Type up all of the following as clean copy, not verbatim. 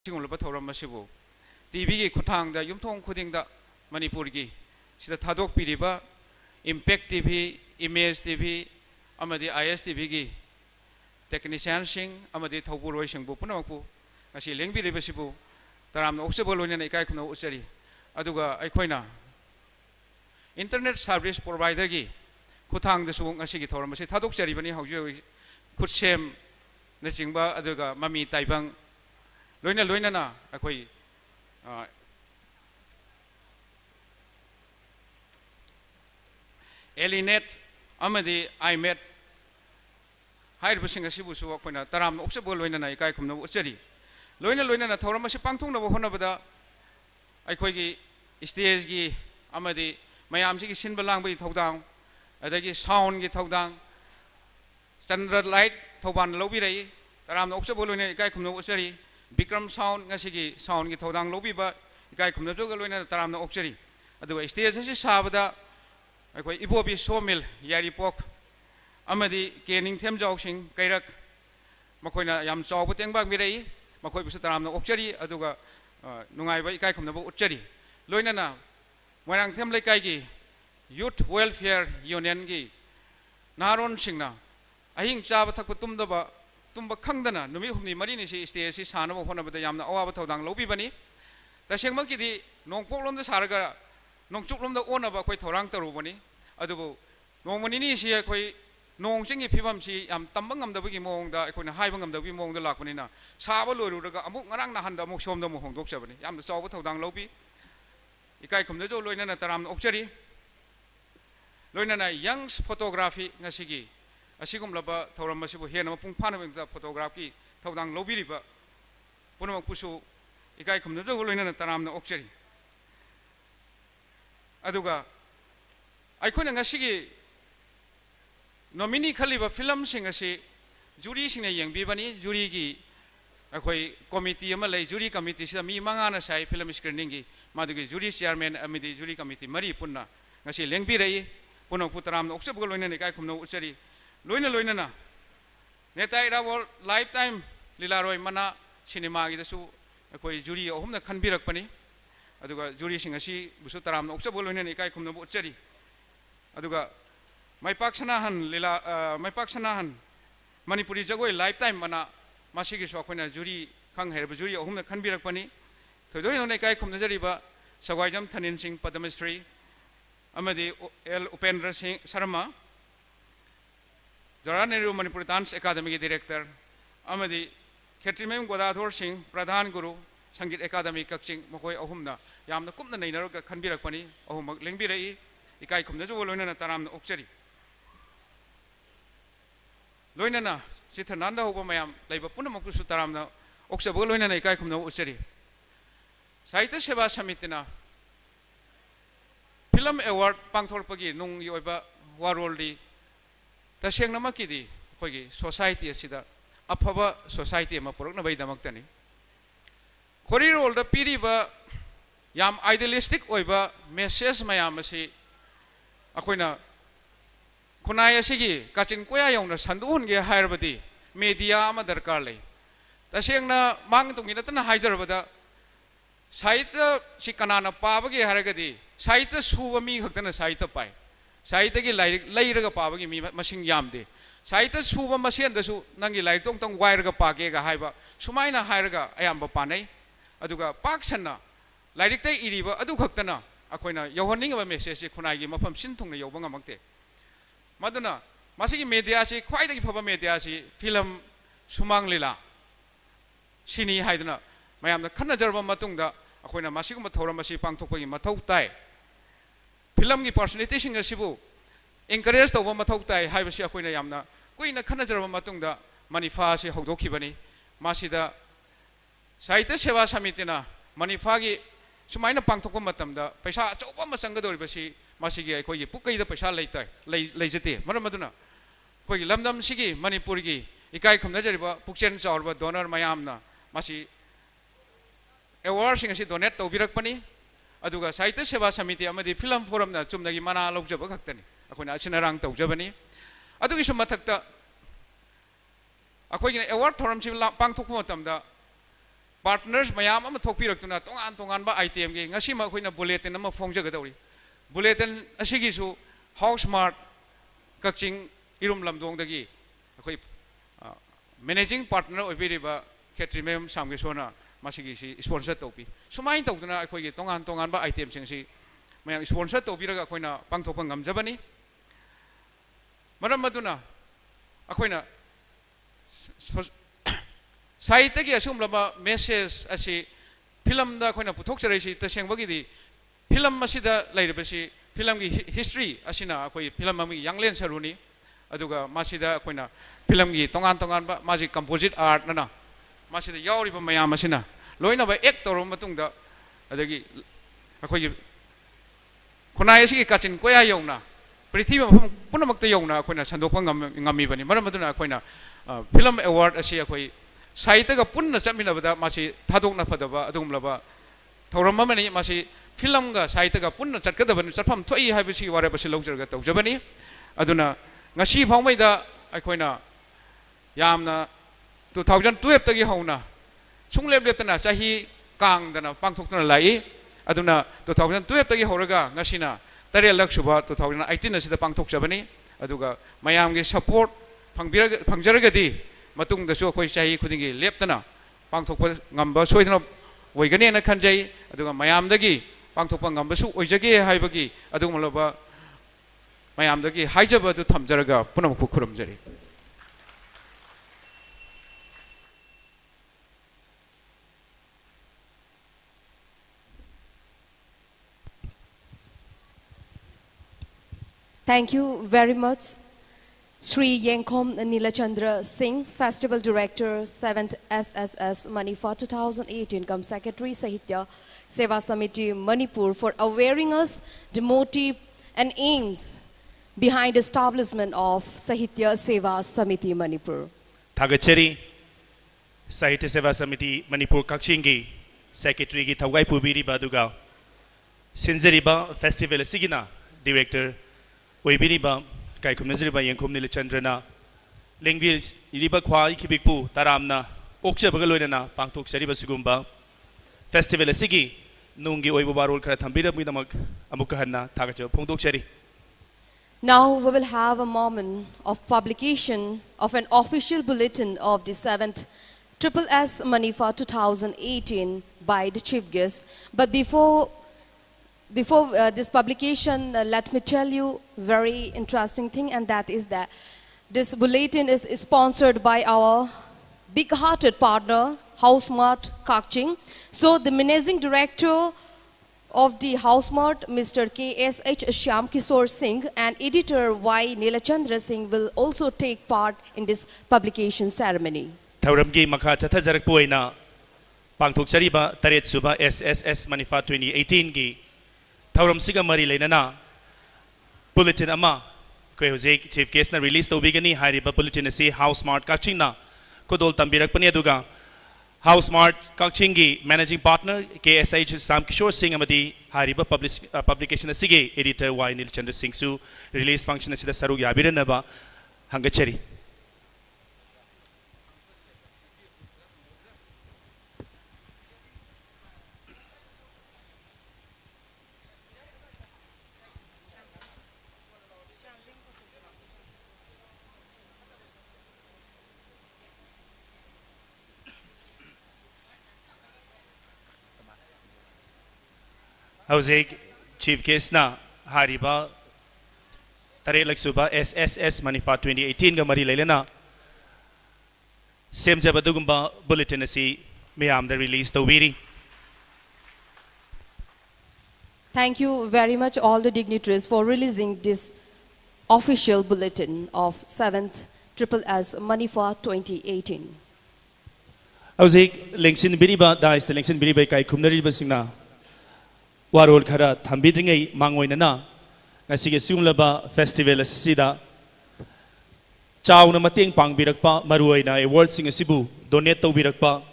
सिगुलबा थौरम मसिबु TV की खुथांगदा युमथोंग खुदिंगदा मणिपुर की सिदा थादोक पिरिबा इम्पैक्ट टीवी इमेज टीवी अमदी आईएस टीवी की टेक्नीशियन सिंग अमदी थौबुरोय सिंगबु पुनमकु ngasi lengbiribasibu taramna oksebo loina ikai khumna uchari aduga aikoina internet service provider gi khuthang da su ngasi gi thoram si thadok chari bani hauji khutsem na chingba aduga mami taibang loina na akoi elinet amadi imet hair busing asibu su akoina taramna oksebo loina na ikai khumna uchari लोइना ना थौरम से पांगथोंग नबो होनबदा अखोगी stage की अमदी मयाम की सिनब लांगबी थौदांग अदगी sound की थौदांग चंद्र light थौबान लौबिरई तराम ओक्सबो लोइना इकाई खुमनो उचरी Vikram sound ngasi sound की थौदांग लौबिबा इकाई खुमनो जोग लोइना तराम ओक्सरी अदुगा stage से साबदा अखोई इबोबी सोमिल यारीपोक अमदी केनिंग थेम जाउसिंग कैरक मखोइना याम चावबो तेंबाग बिरई मखोई बुसु तरामना ओक्चरी अदुगा नुंगाइबा इकाई खुमनबो उच्चरी लोइनाना मोरांग थेम लेकाई की यूथ वेलफेयर यूनियन की नारोन सिंगना अहिंग चाबा थकप तुम्बा खंगदना नुमि हुमनी मरिनि सि स्टेज सि सानबो होनबदा यामना अवाबा थौदांग लौबिबनी तसेंगमकिदि नोंपोकलोमदा सारगा नोंचुकलोमदा ओनबा अखोई थौरांग तरुबनी अदुबो नोंमनिनि सि अखोई नोंचिंगी फिबम सि याम तंबा ngamdabagi mongda अखोइना हाइबा ngamdabagi mongda लाकपनिना साबा लोरुरगा अमुक ngarang na handa अमुक सोमदा मो होंदोकसबनी यामना चावबा थौदांग लौबी इकाई खुमदो जो लोइनाना तराम ओक्चरी लोइनाना यंग्स फोटोग्राफी ngasiगी असिगुमलबा थौरम मसिबु हेना पुंग फानबा फोटोग्राफी थौदांग लौबिरिबा पुनमक पुसु इकाई खुमदो जो लोइनाना तराम ओक्चरी अदुगा अखोइना ngasiगी नॉमिनी खलीबा फिल्म सिंग असी जूरी सिंग यंगबीबनी जूरी की अखोई कमिटी अमा लई जूरी कमिटी सिदा मी मंगाना साइ फिल्म स्क्रीनिंग की मादुगी जूरी चेयरमैन अमिदी जूरी कमिटी मरी पुन्ना ngasi लेंगबिरई पुनो पुतराम ओक्सबगो लोइना इकाई खुमनो उचरी लोइना ना नेताई रावल लाइफ टाइम लीलारोय मना सिनेमा की दसु अखोई जूरी अहुमना खनबिरकपनी अदुगा जूरी सिंग असी बुसु तराम ओक्सबगो लोइना इकाई खुमनो उचरी अदुगा माइपाक्सनाहन लीला माइपाक्सनाहन मणिपुरी जगोई लाइफ टाइम मना मासिगी सोखोना जूरी खंग हेरब जूरी अहुमना खनबिरकपनी थोदोइनो इकाई खुमनजरिबा सगवाइजम थनिन सिंह पद्मश्री अमदी L Upendra Singh Sharma Jawaharlal Nehru Manipur dance academy की डायरेक्टर अमदी खेत्रीमेम गोदाधर सिंह प्रधान गुरु संगीत एकेडमी कक्चिंग मखोई अहुमना यामना कुमना नैनरगा खनबिरकपनी अहुमक लेंगबिरई इकाई खुमनजो लोइना तरामना ओक्चरी लोइना चिथ नांदा होबो मयाम लैबा पुनमकुसु तरामना ओक्सबो लोइना इकाई खुमनो उचरी साहित्य सेवा समितिना फिल्म अवार्ड पांथोरपगी नुंग योबा वारोलदी तसेंगनमकिदी अखोगी सोसाइटी असिदा अफबा सोसाइटी अमा पुरकनबैदमक्तनी खोरिरोलदा पिरिबा याम आइडियलिस्टिक ओइबा मेसेज मयाम असि अखोइना खुनाय असिगी काचिन कोया यौना संदुहनगे हायरबदी मीडिया अमा दरकार लै तसेंगना मांग तुंगी नतना हाइजरबदा साहित्य सि कनाना पाबगे हारगदी साहित्य सुबा मी खक्तना साहित्य पाइ साहित्य की लाइक लैरगा पाबगी मी मसिंग यामदे साहित्य सुबा मसेंदसु नंगी लाइक तोंग तोंग वायरगा पागेगा हाइबा सुमाइना हायरगा अयाम पानै अदुगा पाक्सना लाइरिकतै इरिबा अदु खक्तना अखोइना यौहनिंगबा मेसेज खुनाइगी मफम सिनथुंगना यौबा ngamakte मदुना मासिगी मीडिया से ख्वाइदगी फबा मीडिया से फिल्म सुमांग लीला सिनी हाइदना मयामना खन्नजरबा मतुंगदा अखोइना मासिगुम थौरम असी पांगथोकपगी मथौ ताइ फिल्म की पर्सनालिटी सिंग असिबु एनकरेज तौबा मथौ ताइ हाइबसि अखोइना यामना कुइना खन्नजरबा मतुंगदा मनिफा से हौदोखिबनी मासिदा साहित्य सेवा समितिना मनिफागी सुमाइना पांगथोकपा मतमदा पैसा अचौबा अमा चंगदोरिबसि मासिगी अखोइगी पुकैदा पैसा लैजते मरम मदुना अखोइगी लमदम सिगी मणिपुरगी इकाई खुमनजरिबा पुक्चेन चावरबा डोनर मयामना मासि अवार्ड सिंग असि डोनेट तौबिरकपनी अदुगा साहित्य सेवा समिति अमदी फिल्म फोरमना चुमनगी मना लौजबा खक्तनी अखोइना असिनरांग तौजबनी अदुगी सु मथक्ता अखोइगी अवार्ड थोरम सि पांगथोकपा मतमदा partners mayam ama thokpiraktuna tongan tongan ba item ge ngasi ma khoina bulletin ama phongjagadauri bulletin asigi su house smart kakching irum lamdong dagi akhoi managing partner oibiriba khetri mem samge sona masigi si sponsor topi sumain tawduna akhoi ge tongan tongan ba item sing si mayam sponsor tobiraga khoina pangthokpa ngamjabani maram maduna akhoi Saita ki asum lama message asi film da koina puthok charai si taseng bagi di film masida lair basi film ki history asina koi film ami yanglen saruni aduga masida koina film ki tongan tongan ba masi composite art nana masida yauri ba mayam asina loina ba ek torom matung da adagi akoi khonai asi ki kachin koya yongna prithvi punamakta yongna koina sandokpa ngami bani maram maduna koina film award asi akoi Saita ka punna chamina bada masih thadok na phadaba adum laba thauram mani masih film ga saita ka punna chatkada bani chatpham thoi haibisi ware basi longjar ga tawjabani aduna ngasi phawmai da aikoina yamna 2012 tagi hauna sunglep leptana chahi kang dana pangthokna lai aduna 2012 tagi horaga ngasina tare lak suba 2018 asida pangthokjabani aduga mayam gi support phangjaraga di matung da so khoi chahi khudingi leptana pangthokpa ngamba soidana oigani na khanjai aduga mayam dagi pangthokpa ngamba su oijage haibagi adugum loba mayam dagi haijaba du thamjaraga punam khuramjari Thank you very much, Sri Yenkom Nilachandra Singh, Festival Director, 7th SSS Manipur 2018, Come Secretary Sahitya Seva Samiti Manipur, for awareing us the motive and aims behind the establishment of Sahitya Seva Samiti Manipur. Thagachari Sahitya Seva Samiti Manipur Kakchingi Secretary Gi Thawai Pubiri Baduga Sinzariba Festival Sigina Director Oibiriba Kaikum Nazriba Yankum Nilachandrana Linguis Iriba Kwa Ikibikpu Taramna Okcha Bagaloidana Pangtok Sariba Sugumba Festival Sigi Nungi Oibarul Karatambira Midamak Amukahana Tagacha Pongdok Cheri. Now we will have a moment of publication of an official bulletin of the 7th SSS Manipur 2018 by the chief guest. But before this publication, let me tell you very interesting thing, and that is that this bulletin is sponsored by our big-hearted partner, HouseMart Kakching. So the managing director of the HouseMart, Mr. KSH Shyam Kishore Singh, and editor Y. Nilachandra Singh will also take part in this publication ceremony. Thauramgi Makha Chathajarakpoina Pangtok Chariba Taret Suba SSS Manipur 2018 gi Thauram Siga Mari Lenana Bulletin Ama Kwe Hosek Chief Guest na release to bigani Hariba Bulletin asi HouseMart Kakching na Kodol Tambirak Paniaduga HouseMart Kakching gi Managing Partner KSH Sam Kishore Singh Amadi Hariba Publication asige Editor Y. Nilachandra Singh su release function asida Saru Yabiranaba Hangachari. Howsek Chief Guest na Hariba Taret Laksuba SSS Manipur 2018 ga mari lailana Semjabadugumba Bulletin asi Mayam the release to Wiri. Thank you very much all the dignitaries for releasing this official bulletin of 7th SSS Manipur 2018. Howsek Lengsin Biriba Dice the Lengsin Biriba Kai Kumnari Basina Warol Kara Tambidringai Mangoinana Nasige Sumlaba Festival Sida Chow Namating Pang Birakpa Maruina Award Sing Sibu Doneto Birakpa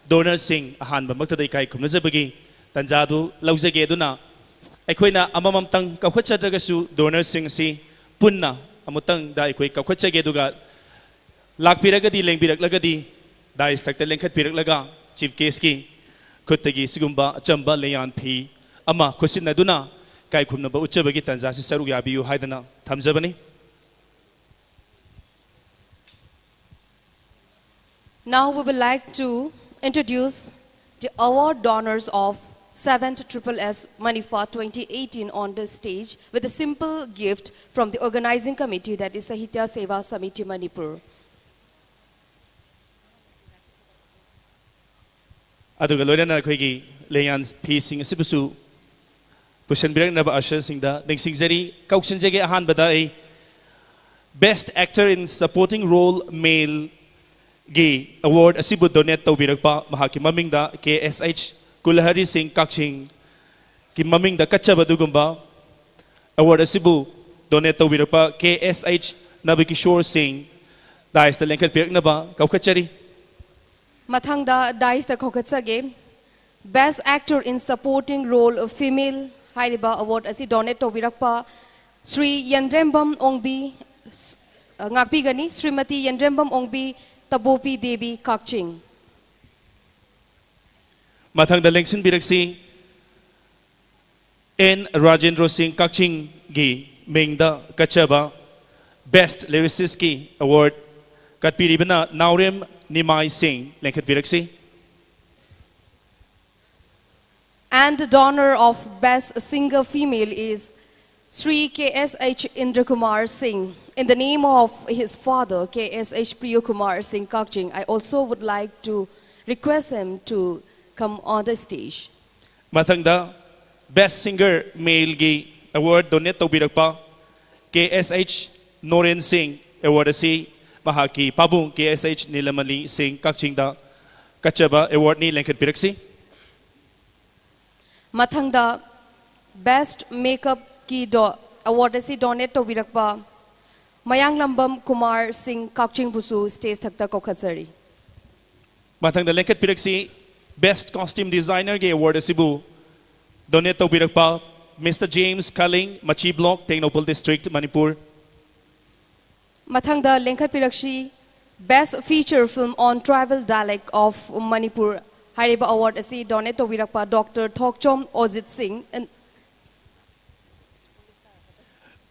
Donor Sing Ahan Bamakta Kai Kumnazabagi Tanjadu Lauzage Duna Equina Amamam Tang Kawacha Dragasu Donor Sing Si Punna Amutang Daikwe Kawacha Geduga Lak Piragadi Leng Birak Lagadi Dai Stakta Lenkat Pirak Laga chief case ki khutagi sigumba chamba leyan phi ama khusin naduna kai khumna ba uchabagi tanza si saru ya biu haidana thamjabani. Now we would like to introduce the award donors of 7th SSS Manifa 2018 on the stage with a simple gift from the organizing committee, that is Sahitya Seva Samiti Manipur. Aduga loina khoi leyan phi sing sibusu pushan birang naba asha singda ning singjari kauksin jege ahan bada ai best actor in supporting role male gi award asibu donate tawbirakpa mahaki mamingda KSH Kulhari Singh Kakching ki mamingda kachaba dugumba award asibu donate tawbirakpa KSH Nabikishore Singh dais the lenkat pirak naba kaukachari. Mathangda dais the kokatsage best actor in supporting role of female Hairiba award asi donate tawbirakpa Sri Yandrembam Ongbi ngakpi gani Srimati Yandrembam Ongbi Tabopi Devi Kakching. Mathangda lengsin biraksi N Rajendra Singh Kakching gi mingda kachaba best lyricist ki award katpiribana Naurem Nimai Singh lengkat biraksi. And the donor of best singer female is Sri KSH Indrakumar Singh. In the name of his father, KSH Priyakumar Singh Kakching, I also would like to request him to come on the stage. Mathangda best singer male gi award donate tawbirakpa KSH Noren Singh award asi mahaki pabung KSH Nilamali Singh Kakching da kachaba award ni lengkat biraksi. Mathangda best makeup ki award asi donate tawbirakpa Mayang Lambam Kumar Singh Kakching Busu stage thakta kokhatsari. Mathangda lengkat biraksi best costume designer ge award asibu donate tawbirakpa Mr. James Kaling Machi Block Tengnopal District Manipur. Mathangda lengkat pirakshi best feature film on tribal dialect of Manipur Hairiba award asi donate tawbirakpa Dr. Thokchom Ojit Singh and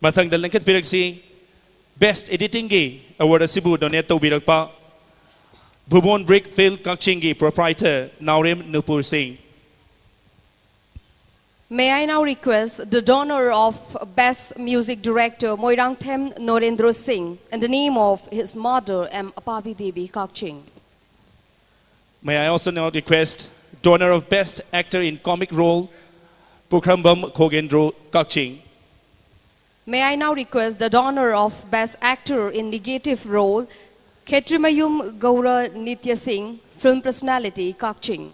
Mathangda lengkat biraksi best editing ge award asibu donate tawbirakpa Bhubon Brickfield Kakching gi proprietor Naurem Nupur Singh. May I now request the donor of best music director Moirang Them Norendra Singh in the name of his mother M. Apabi Devi Kakching. May I also now request donor of best actor in comic role Pukrambam Kogendro Kakching. May I now request the donor of best actor in negative role Khetrimayum Gaura Nitya Singh, film personality Kakching.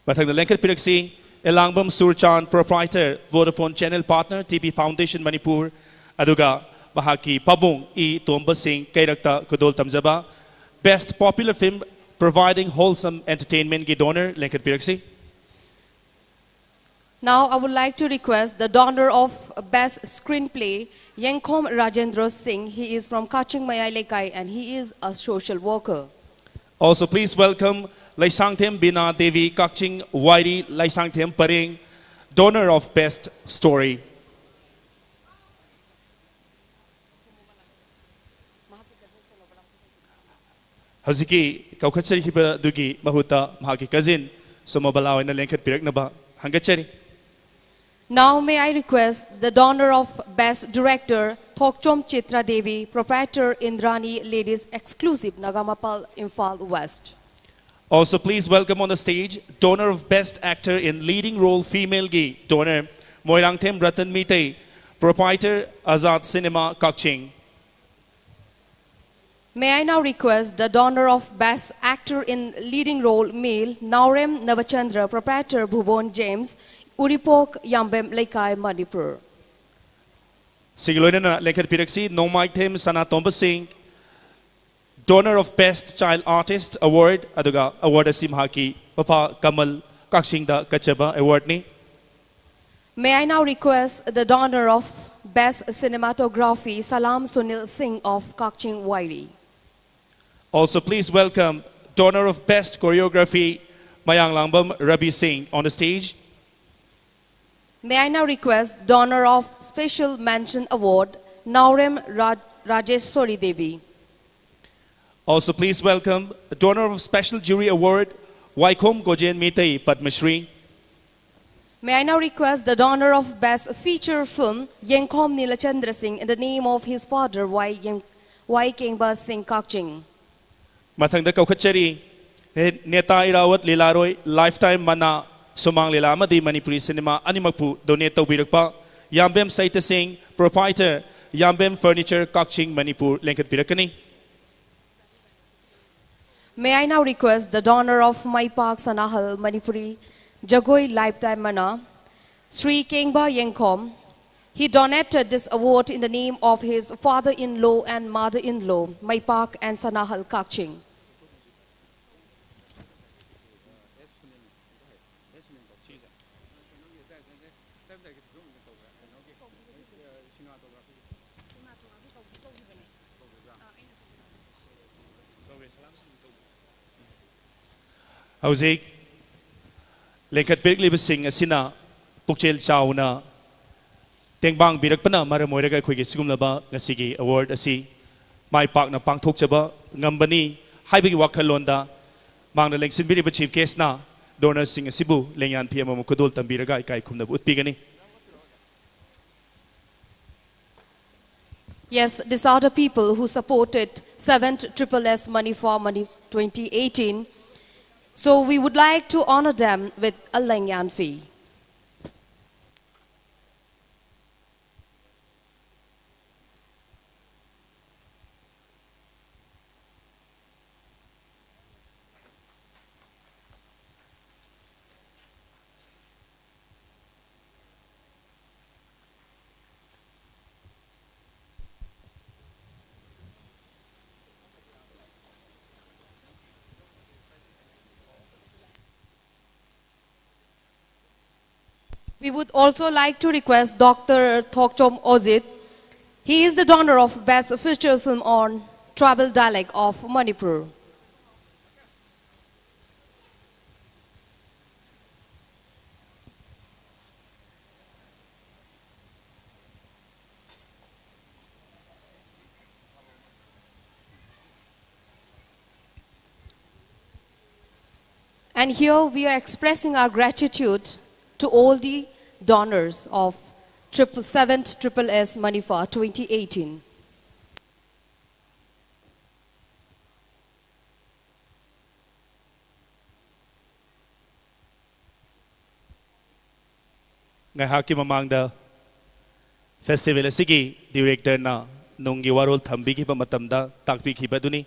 Mathangda lengkat piraksi Elangbam Surchan proprietor Vodafone channel partner TP Foundation Manipur aduga mahaki pabung I Tomba Singh Kairakta Kudol Tamjaba best popular film providing wholesome entertainment gi donor lengkat piraksi. Now I would like to request the donor of best screenplay Yengkhom Rajendra Singh. He is from Kaching Mayai Lekai and he is a social worker. Also please welcome Laisangthem Bina Devi Kakching Wairi Laisangthem Pareng, donor of best story. Haziki kaukhatsari hiba dugi mahuta mahaki cousin somabala oina lengkat piraknaba hangachari. Now may I request the donor of best director Thokchom Chitra Devi, proprietor Indrani Ladies Exclusive Nagamapal Imphal West. Also please welcome on the stage donor of best actor in leading role female gi donor Moirangthem Ratan Mitei, proprietor Azad Cinema Kakching. May I now request the donor of best actor in leading role male Naurem Navachandra, proprietor Bhuvon James, Uripok Yambem Lekai Manipur. Sigiloina lengkat piraksi Nomaithem Sanatomba Singh, donor of best child artist award aduga award asimhaki Papa Kamal Kakching da kachaba award ni. May I now request the donor of best cinematography Salam Sunil Singh of Kakching Wairi. Also please welcome donor of best choreography Mayang Langbam Rabi Singh on the stage. May I now request donor of Special Mention Award, Naurem Rajeshwari Devi. Also please welcome the donor of Special Jury Award, Waikom Gojen Mitei Padma Shri. May I now request the donor of Best Feature Film, Yengkom Nilachandra Singh, in the name of his father, Y Kengba Singh Kakching. Mathangda Kaukachari, Neta Irawat Lilaroi, Lifetime Mana, Somang Lila Amadi Manipuri Cinema, Animapu, Donate Birakpa, Yambem Saita Singh, Proprietor, Yambem Furniture, Kakching, Manipur, Lenkat Birakani. May I now request the donor of My Park Sanahal, Manipuri, Jagoi Lifetime Mana, Sri Kengba Yengkom. He donated this award in the name of his father-in-law and mother-in-law, My Park and Sanahal Kakching. Hauzik, Lenkat Birkli Singh Asina, Pukchel Chawna, Tengbang Birakpana, Maramoraga Kwigi Sugumlaba, Nasigi Award Asi, My Park na Pang Tokchaba, Ngambani, Haibigi Wakalonda, Mang the Lengsin Biriba Chief Case na, Donor Singh Sibu, Lengan PM Mukudul Tambiraga, Kai Kumna Utpigani. Yes, these are the people who supported 7th Triple S Money for Money 2018. So we would like to honor them with a Lengyan fee. We would also like to request Dr. Thokchom Ozit. He is the donor of Best Feature Film on Tribal Dialect of Manipur. And here we are expressing our gratitude to all the donors of 7th Triple S Manifa 2018. Ngahaki mamangda festival asigi director na nunggi warol thambi ki pamatamda takpi ki baduni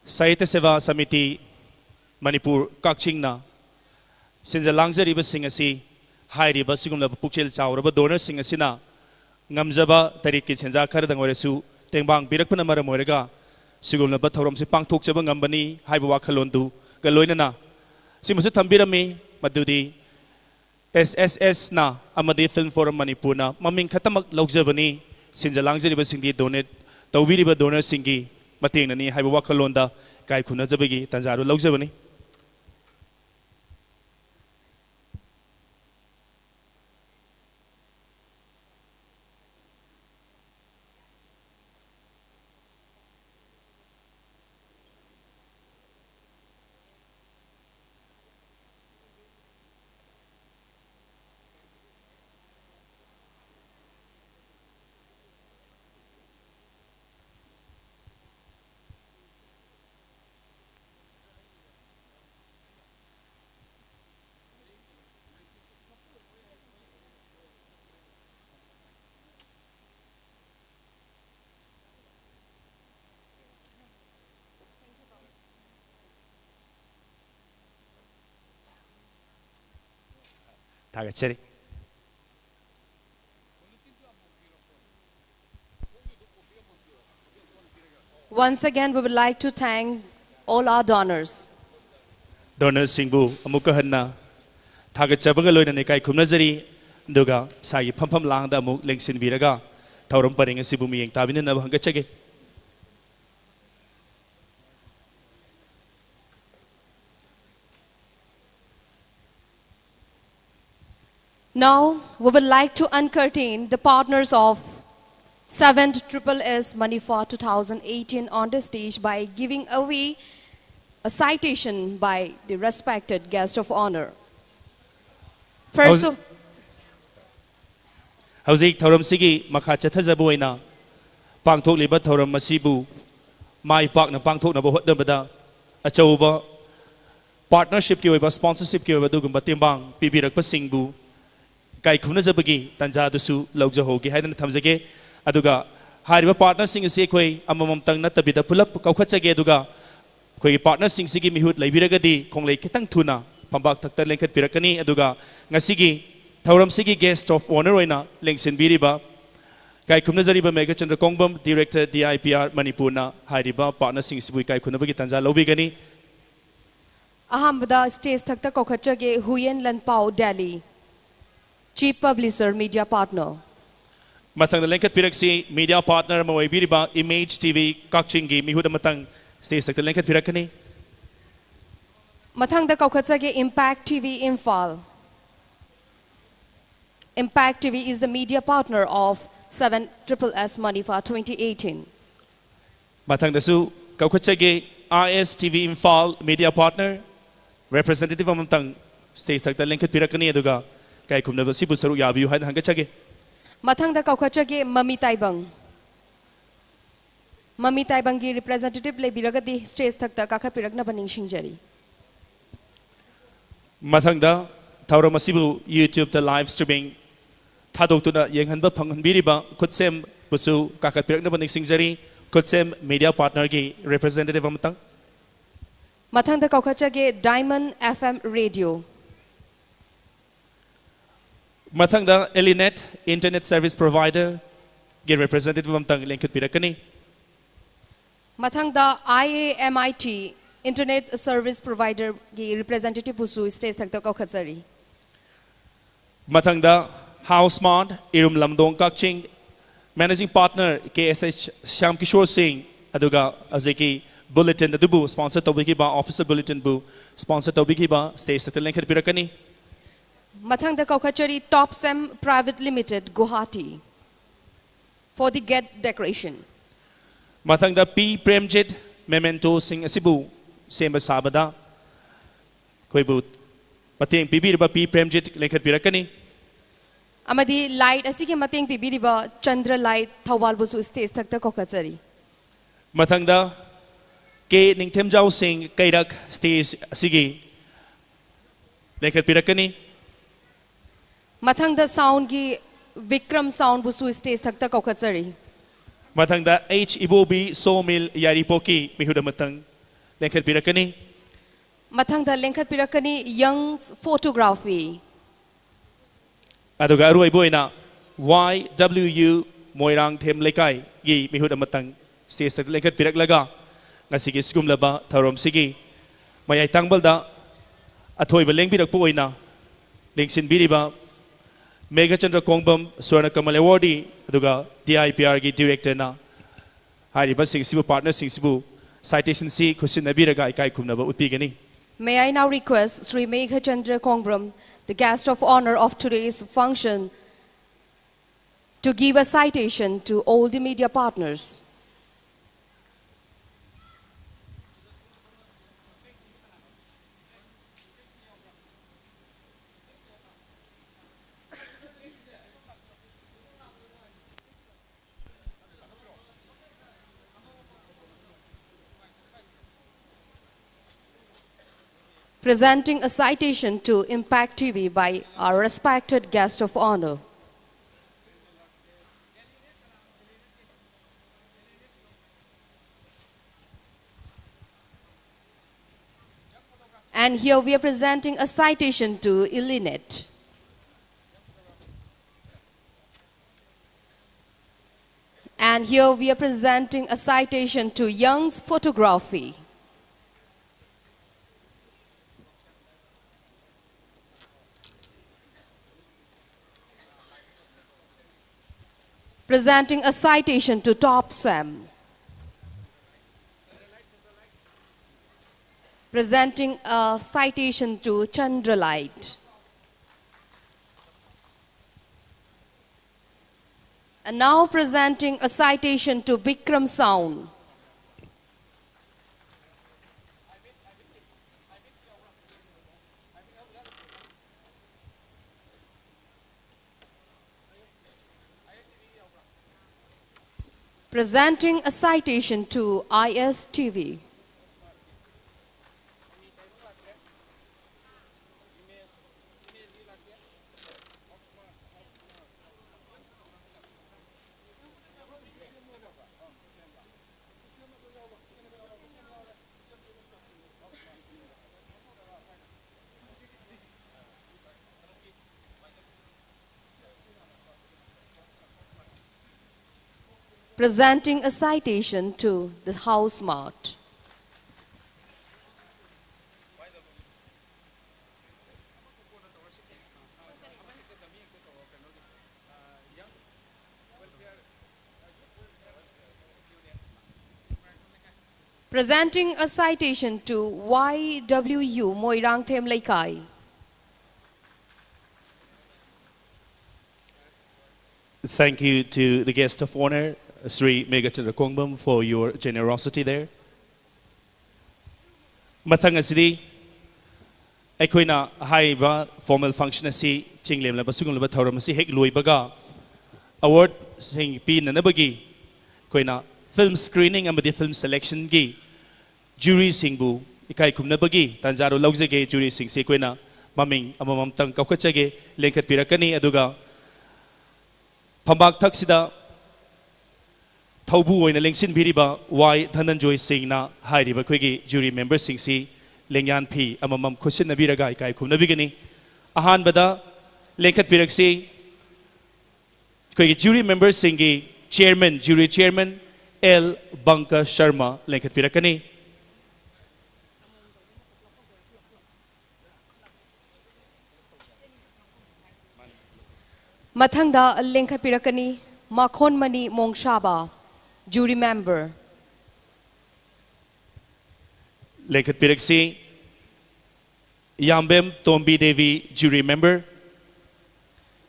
Sahitya Seva Samiti Manipur Kakching na since langzari ba sing asi hairi ba sigumla pukchel chawraba donor sing asina ngamjaba tarik ki chenja khar dangwaresu tengbang birakpana maram orega sigumla ba thorom se pangthok chaba ngambani haiba wakhalondu ka loinana simusu thambirami madudi SSS na amadi Film Forum Manipur na maming khatamak laujabani sinja langzari ba singdi donate tawbiri ba donor singi mating nani haiba wakhalonda kai khuna jabagi tanjaru laujabani Tagachari. Once again, we would like to thank all our donors. Donors Singbu amuka hanna thagachabaga loina ne kai khumnajari duga sai phampham langda amuk lengsin biraga thauram paring asibu miyeng tabina na hangachage Now, we would like to uncurtain the partners of 7th Triple S Manifa 2018 on the stage by giving away a citation by the respected guest of honor. First of Hauzik Thauram Sigi Makha Chathazaboina Pangthok Liba Thauram Masibu Mai Pakna Pangthok Nabo Hodabada Achauba partnership ki oiba sponsorship ki oiba dugumba timbang pibirak pasingbu kai khumna zabagi tanja dusu lawja hogi haidana thamjage aduga hariba partner sing se khoi amamam tang natabida pulap kaukhatsage aduga khoi partner sing sigi mihut laibiragadi khonglei kitang thuna pambak thakta lengkhat pirakani aduga ngasigi thauram sigi guest of honor oina lengsin biriba kai khumna jariba Mega Chandra Kongbam director DIPR Manipurna hariba partner sing sibui kai khuna bagi tanja lobigani Ahambada stage thakta kokhachage Huyen Lanpao Delhi Chief Publisher Media Partner. Matang the Lenkat Piraksi Media Partner Mawai Biriba Image TV Kakchingi Mihuda Matang stage thakta Lenkat Pirakani. Mathang da kokhachage Impact TV Imphal. Impact TV is the media partner of 7 Triple S Manifa 2018. Matang dasu Kaukachage RSTV Imphal Media Partner Representative Amantang stage thakta Lenkat Pirakani aduga kai khumna basibu saru yabiu haid hangachage. Mathang da kaukachage Mami Taibang. Mami Taibang gi representative le biragadi stage thakta kakha pirakna baning shingjari. Matang da Thauram Masibu YouTube the live streaming Thadok tuna yenghanba phanghan biriba Kutsem busu kakha pirakna baning singjari Kutsem Media Partner gi representative amantang. Mathang da kaukachage Diamond FM Radio. Mathang da Elinet Internet Service Provider gi representative amtang Lenkat Pirakani. Mathang da IAMIT Internet Service Provider gi representative busu stage thakta kaukachari. Mathang da House Smart Irum Lamdong Kakching Managing Partner KSH Shyam Kishore Singh aduga azeki bulletin adubu sponsor tobiki ba officer bulletin bu sponsor tobiki ba stage thakta Lenkat Pirakani. Mathang da kaukachari Topsem Private Limited Guwahati for the get decoration. Mathang da P Premjit Memento Singh asibu semba sabada koibu pateng pibiriba P Premjit Lenkat Pirakani. Amadi light asige mateng pibiriba Chandra Light Thawal busu stage thakta kaukachari. Mathang da K Ningthemjau Singh Kairak stage asigi Lenkat Pirakani. Mathang da sound gi Vikram sound busu stage thakta kaukachari. Mathang da H Ibobi Sawmill Yaripoki Mihuda Matang Lenkat Pirakani. Mathang da Lenkat Pirakani Young's Photography. Aduga aruai boina YWU Moirang Them Lekai gi Mihuda Matang stage thakta Lenkat Piraklaga ngasigi sigumlaba Thauram sigi mayai tangbalda athoiba lengbirakpo oina lengsin biriba Mega Chandra Kongbam Swarna Kamal Awardee aduga DIPR gi director na hariba singsibu partner singsibu citation C khusin nabiraga ikai khumnaba utpigani. May I now request Sri Megha Chandra Kongbam, the guest of honor of today's function, to give a citation to all the media partners. Presenting a citation to Impact TV by our respected guest of honor. And here we are presenting a citation to Elinet. And here we are presenting a citation to Young's Photography. Presenting a citation to Topsem. Presenting a citation to Chandra Light. And now presenting a citation to Bikram Sound. Presenting a citation to ISTV. Presenting a citation to the House Mart. Presenting a citation to YWU Moirang Them Laikai. Thank you to the guest of honor, Sri Megachandra Kongbam, for your generosity there. Mathang asidi, aikoina haiba formal function asi chinglem laba sugum laba thoram asi hek loi baga award sing pi nanabagi koina film screening amadi film selection gi jury singbu ikai kumnabagi tanjaro laujage jury sing se koina maming amamam tang kaukachage lengkhat pirakani aduga phambak thaksida Thaubu oina lengsin biriba Y Dhananjoy Singh na hairiba khoigi jury members sing si lengyan phi amamam khusin nabiraga ikai khumnabigani ahan bada lengkhat piraksi khoigi jury members sing gi chairman jury chairman L Banka Sharma lengkhat pirakani Mathangda lengkhat pirakani Makhon Mani Mongshaba, jury member. Lengkhat piraksi Yambem Tombi Devi, jury member.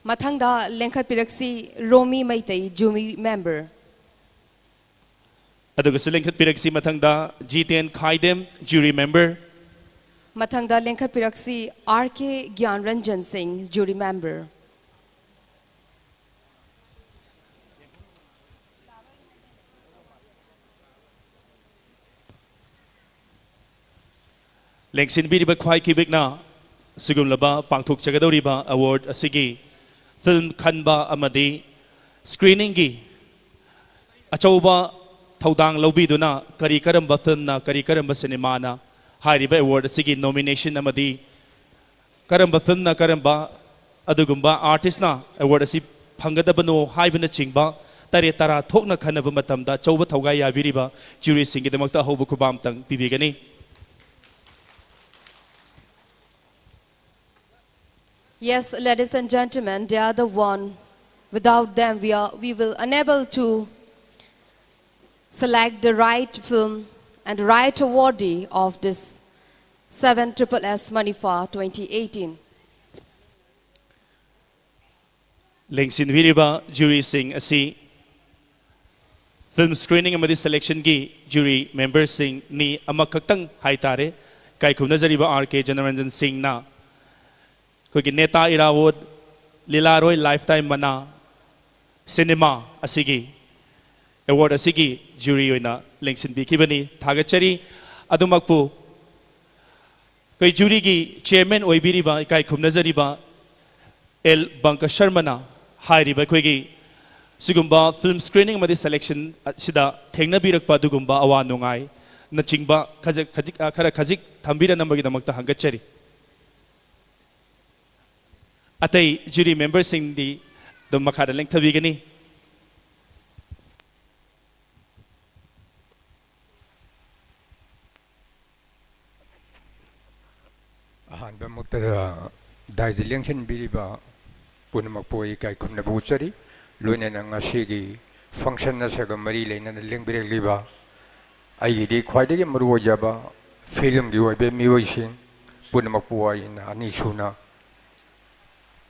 Mathangda lengkhat piraksi Romi Maitai, jury member. Aduga sa lengkhat piraksi mathangda Jiten Khaidem, jury member. Mathangda lengkhat piraksi RK Gyanranjan Singh, jury member. Lengsin biriba khwai kibikna sugum laba pangthuk chagadoriba award asigi film khanba amadi screening gi achauba thaudang lobiduna kari karamba film na kari karamba cinema na hairiba award asigi nomination amadi karamba film na karamba adugumba artist na award asi phangadabano haibana chingba tare tara thokna khanaba matamda chauba thaugai yabiriba jury singi demakta hobu kubam tang pibigani. Yes, ladies and gentlemen, they are the one. Without them, we will unable to select the right film and the right awardee of this 7SSS Manifa 2018. Lengsin viriba jury sing asi film screening amadi selection gi jury members sing ni amakaktang haitare kai khumna jariba RK Janaranjan Singh na Kogi Neta Irawod Lilaroy Lifetime Mana Cinema Asigi Award Asigi Jury Oina Lengsin Bikibani Tagachari Adumakpu Koi Jury Gi Chairman Oibiriba Kai Kumnazariba L Banka Sharmana Hairiba Kogi Sugumba Film Screening Madi Selection Sida Tengna Birakpa Dugumba Awa Nungai Nachingba Kara Kazik Tambira Namagi Damakta Hangachari Atai jury members sing the makada length bigani. Ahan bamukta Darjeeling shin biriba punamakpoi kai kumna buchari luina na ngashigi function na sa gamari leina na lingbirek liba ay di khwaidagi maruwajaba film gi oibe miwoisin punamakpoi na anisuna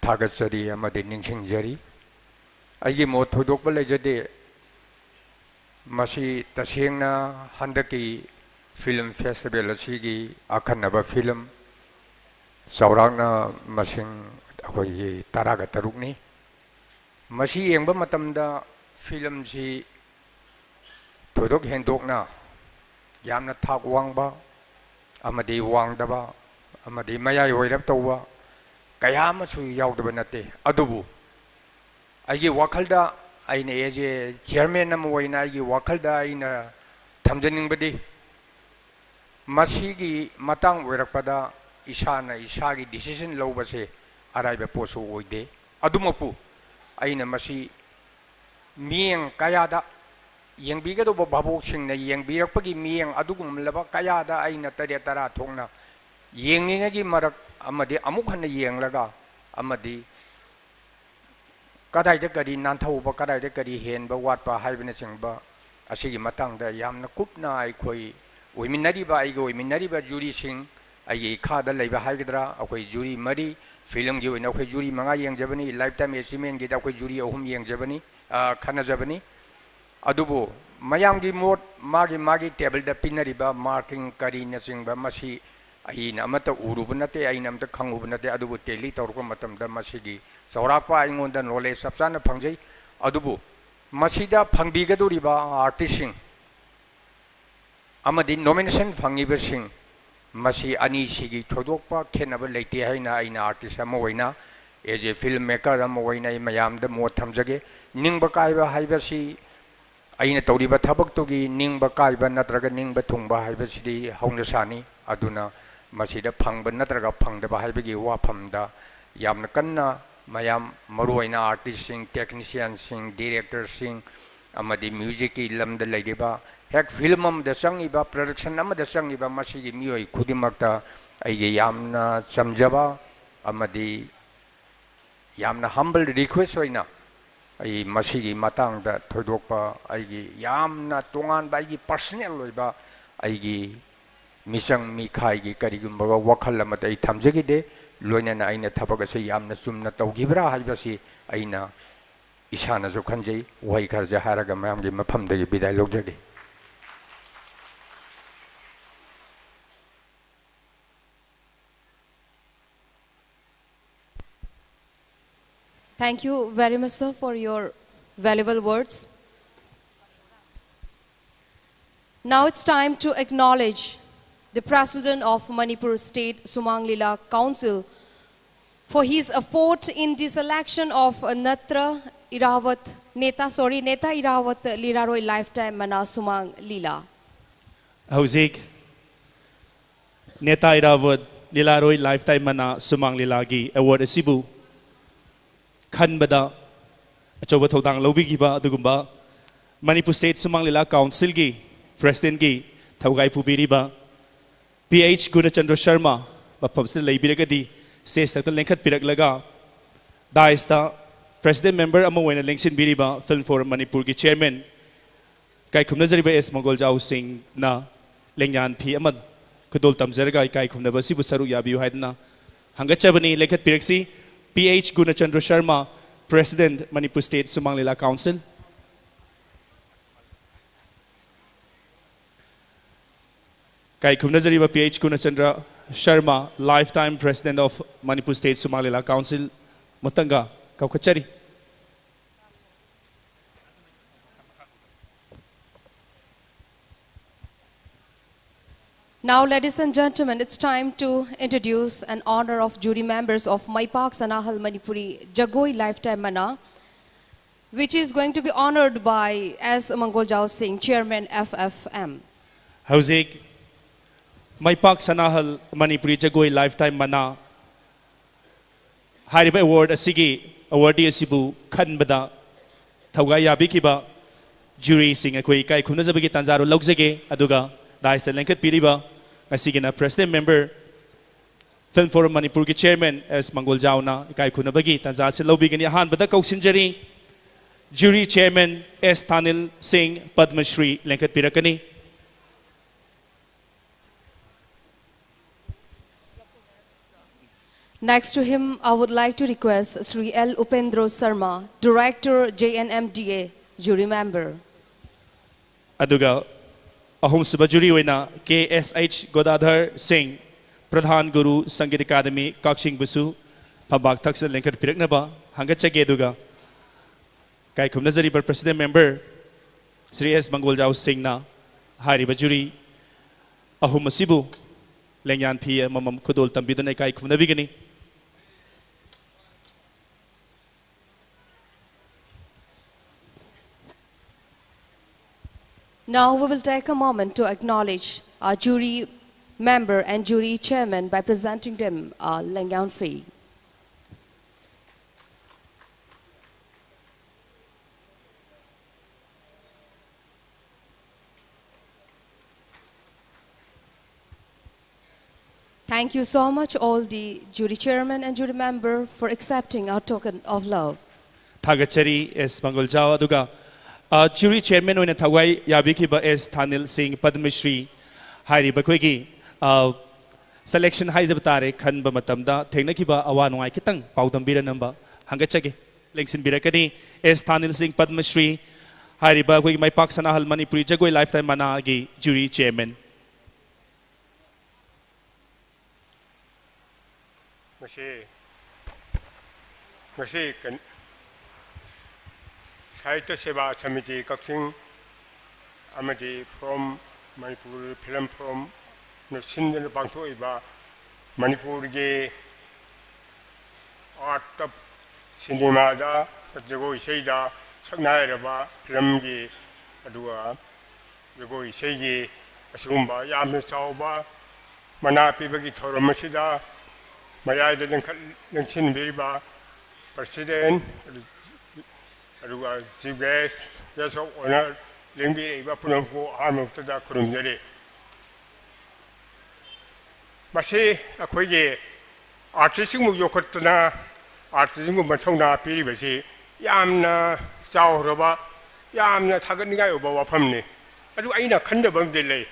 Tagatsari amade ningsingjari ꯑꯩꯒꯤ ꯃꯣꯠ ꯊꯣꯏꯗꯣꯛꯄ ꯂꯩꯖꯗꯦ ꯃꯁꯤ ꯇꯁꯦꯡꯅ ꯍꯟꯗꯛꯀꯤ film festival ꯑꯁꯤꯒꯤ ꯑꯈꯟꯅꯕ film ꯆꯥꯎꯔꯥꯛꯅ ꯃꯁꯤꯡ ꯑꯩꯈꯣꯏꯒꯤ 13ꯅꯤ ꯃꯁꯤ ꯌꯦꯡꯕ ꯃꯇꯝꯗ ꯐꯤꯂꯝꯁꯤ ꯊꯣꯏꯗꯣꯛ ꯍꯦꯟꯗꯣꯛꯅ ꯌꯥꯝꯅ ꯊꯥꯛ ꯋꯥꯡꯕ ꯑꯃꯗꯤ ꯋꯥꯡꯗꯕ ꯑꯃꯗꯤ ꯃꯌꯥꯏ ꯑꯣꯏꯔꯞ ꯇꯧꯕ ꯀꯌꯥ ꯑꯃꯁꯨ ꯌꯥꯎꯗꯕ ꯅꯠꯇꯦ ꯑꯗꯨꯕꯨ ꯑꯩꯒꯤ ꯋꯥꯈꯜꯗ ꯑꯩꯅ ꯑꯦꯖ ꯑꯦ ꯆꯤꯌꯔꯃꯦꯟ ꯑꯃ ꯑꯣꯏꯅ ꯑꯩꯒꯤ ꯋꯥꯈꯜꯗ ꯑꯩꯅ ꯊꯝꯖꯅꯤꯡꯕꯗꯤ ꯃꯁꯤꯒꯤ ꯃꯇꯥꯡ ꯑꯣꯏꯔꯛꯄꯗ ꯏꯁꯥꯅ ꯏꯁꯥꯒꯤ ꯗꯤꯁꯤꯖꯟ ꯂꯧꯕꯁꯦ ꯑꯔꯥꯏꯕ ꯄꯣꯠꯁꯨ ꯑꯣꯏꯗꯦ ꯑꯗꯨꯃꯛꯄꯨ ꯑꯩꯅ ꯃꯁꯤ ꯃꯤꯠꯌꯦꯡ ꯀꯌꯥꯗ ꯌꯦꯡꯕꯤꯒꯗꯧꯕ ꯚꯥꯕꯣꯛꯁꯤꯡꯅ ꯌꯦꯡꯕꯤꯔꯛꯄꯒꯤ ꯃꯤꯠꯌꯦꯡ ꯑꯗꯨꯒꯨꯝꯂꯕ ꯀꯌꯥꯗ ꯑꯩꯅ 9 ꯊꯣꯛꯅ ꯌꯦꯡꯅꯤꯡꯉꯥꯏꯒꯤ ꯃꯔꯛ ꯑꯃꯗꯤ ꯑꯃꯨꯛ ꯍꯟꯅ ꯌꯦꯡꯂꯒ ꯑꯃꯗꯤ ꯀꯗꯥꯏꯗ ꯀꯔꯤ ꯅꯥꯟꯊꯧꯕ ꯀꯗꯥꯏꯗ ꯀꯔꯤ ꯍꯦꯟꯕ ꯋꯥꯠꯄ ꯍꯥꯏꯕꯅꯆꯤꯡꯕ ꯑꯁꯤꯒꯤ ꯃꯇꯥꯡꯗ ꯌꯥꯝꯅ ꯀꯨꯞꯅ ꯑꯩꯈꯣꯏ ꯑꯣꯏꯃꯤꯟꯅꯔꯤꯕ ꯖꯨꯔꯤꯁꯤꯡ ꯑꯩꯒꯤ इखादा लेबा हाइगद्रा अखोई जुरी मरी फिल्म की ओइना अखोई जुरी 5 येंगजबनी लाइफ टाइम एचीवमेंट की अखोई जुरी 3 येंगजबनी खनजबनी अदुबो मयाम की मोट मागी टेबल द पिनरिबा मार्किंग करी नसिंगबा मसी अहिना अमत उरुब नते अहिना अमत खंगुब नते अदुबो टेली तौरको मतमदा मसीगी सौरापा अइंगोंदा नॉलेज सबचाना फंगजै अदुबो मसीदा फंगबिगदुरिबा आर्टिस्टसिंग अमदि नॉमिनेशन फंगिबसिंग मसी अनी सिगी थोदोकपा खेनबा लेते हैना आइना आर्टिस्ट अमा ओइना एज ए फिल्म मेकर अमा ओइना मयामद मोट थमजगे निंगबा कायबा हाइबसी आइना तौरिबा थबक्तुगी निंगबा कायबा नत्रगा निंगबा थुंगबा हाइबसिदि हौनसानी अदुना मसीदा फंगबा नत्रगा फंगदबा हाइबगी वाफमदा यामना कन्ना मयाम मरुओइना आर्टिस्ट सिंग टेक्नीशियन सिंग डायरेक्टर सिंग अमदि म्यूजिक की लमद लेदिबा हेक फिल्म अमद चंगिबा प्रोडक्शन अमद चंगिबा मसीगी मियोय खुदिमक्ता आइगे यामना समझबा अमदि यामना हम्बल रिक्वेस्ट होइना आई मसीगी मतांगदा थोदोकपा आइगे यामना तोंगानबा आइगी पर्सनल होइबा आइगी मिचंग मिखाइगी करिगुंबा वखल अमद आई थमजगिदे लोइना आइना थबगसे यामना चुमना तौगिब्रा हाइबसी आइना इसाना जो खंजै वही खरजा हारगा मयामगी मफमदगी बिदाय लौजगे Thank you very much, sir, for your valuable words. Now it's time to acknowledge the President of Manipur State Sumang Lila Council for his effort in the selection of Neta Irawat Liraroi Lifetime Mana Sumang Lila. Hauzik Neta Irawat Liraroi Lifetime Mana Sumang Lila gi award asibu खनबदा अचौब थौदांग लौबिगिबा अदुगुंबा Manipur state Sumang Lila council की president की थौगाई पुबिरिबा PH गुणचंद्र Sharma मफमसे लेबिरगदी से सकल लेंखत पिरकलगा दाइस्ता प्रेसिडेंट मेंबर अमा ओइना लेंसिन बिरिबा फिल्म फोरम मणिपुर की चेयरमैन काई खुमनजरिबा एस मंगोल जाउ सिंह ना लेंयान फी अमद खुदोल तमजरगा काई खुमनबसिबु सरु याबियु हाइदना हंगचबनी लेंखत पिरक्सी PH Gunachandra Sharma, President, Manipur State Sumang Lila Council. Kai Kumnazariba PH Gunachandra Sharma, Lifetime President of Manipur State Sumang Lila Council, Mutanga, Kaukachari. Now, ladies and gentlemen, it's time to introduce an honor of jury members of Maipak Sanahal Manipuri Jagoi Lifetime Mana, which is going to be honored by S. Mangol Jao Singh, Chairman FFM. Hauzik Maipak Sanahal Manipuri Jagoi Lifetime Mana Hariba Award Asigi Awardee Asibu Khanbada Thauga Yabikiba Jury Singh Akoi Kai Khunazabagi Tanzaro Laugzage Aduga Daisa Lenkat Piriba Asigina President Member Film Forum Manipur ki Chairman S. Mangol Jao na Ikai Khunabagi Tanza se Lobigani Han Bada Kausinjari Jury Chairman S. Tanil Singh Padma Shri Lenkat Pirakani. Next to him, I would like to request Sri L. Upendro Sarma, Director, JNMDA, jury member. Aduga ahum suba jury oina KSH Godadhar Singh, Pradhan Guru Sangeet Academy, Kakshing Busu, Pabak Thaksa Lenkat Piraknaba, Hangachage Duga, Kai Kumnazari President Member, Sri S. Mangoljao Singh na, Hari Bajuri, ahum Masibu, Lengyan Pia, Mamam Kudol Tambidana Kai Kumnavigani. Now we will take a moment to acknowledge our jury member and jury chairman by presenting them a Lengyan fee. Thank you so much all the jury chairman and jury member for accepting our token of love. Thagachari S. Mangoljao Aduga. Jury chairman oina thawai yabikiba S. Thanil Singh Padma Shri Hari Bakwegi selection haizab tare khanba matamda thengnakiba awa nungai kitang paudambira namba hangachage lengsin birakani S. Thanil Singh Padma Shri Hari Bakwegi mai pak sanahal Manipuri jagoi lifetime mana gi jury chairman. Masi Sahitya Seva Samiti Kakshing Amadi from Manipur film from Sindhan Bangto Iba Manipur ge art of cinema da Jago Iseda Saknairaba film ge Adua Jago Isegi Asumba Yamin Sauba Manapi Bagi Toromasida Maya de Lensin Biriba President Chief Guest, Guest of Honor, Lingbi Punamko, Arm of the Kurumjari. Masi, a quay artistic Yokotana, artistic Matona, Piribasi, Yamna, Sao Roba, Yamna Taganiga over Pamni. I do Aina Kandabam delay.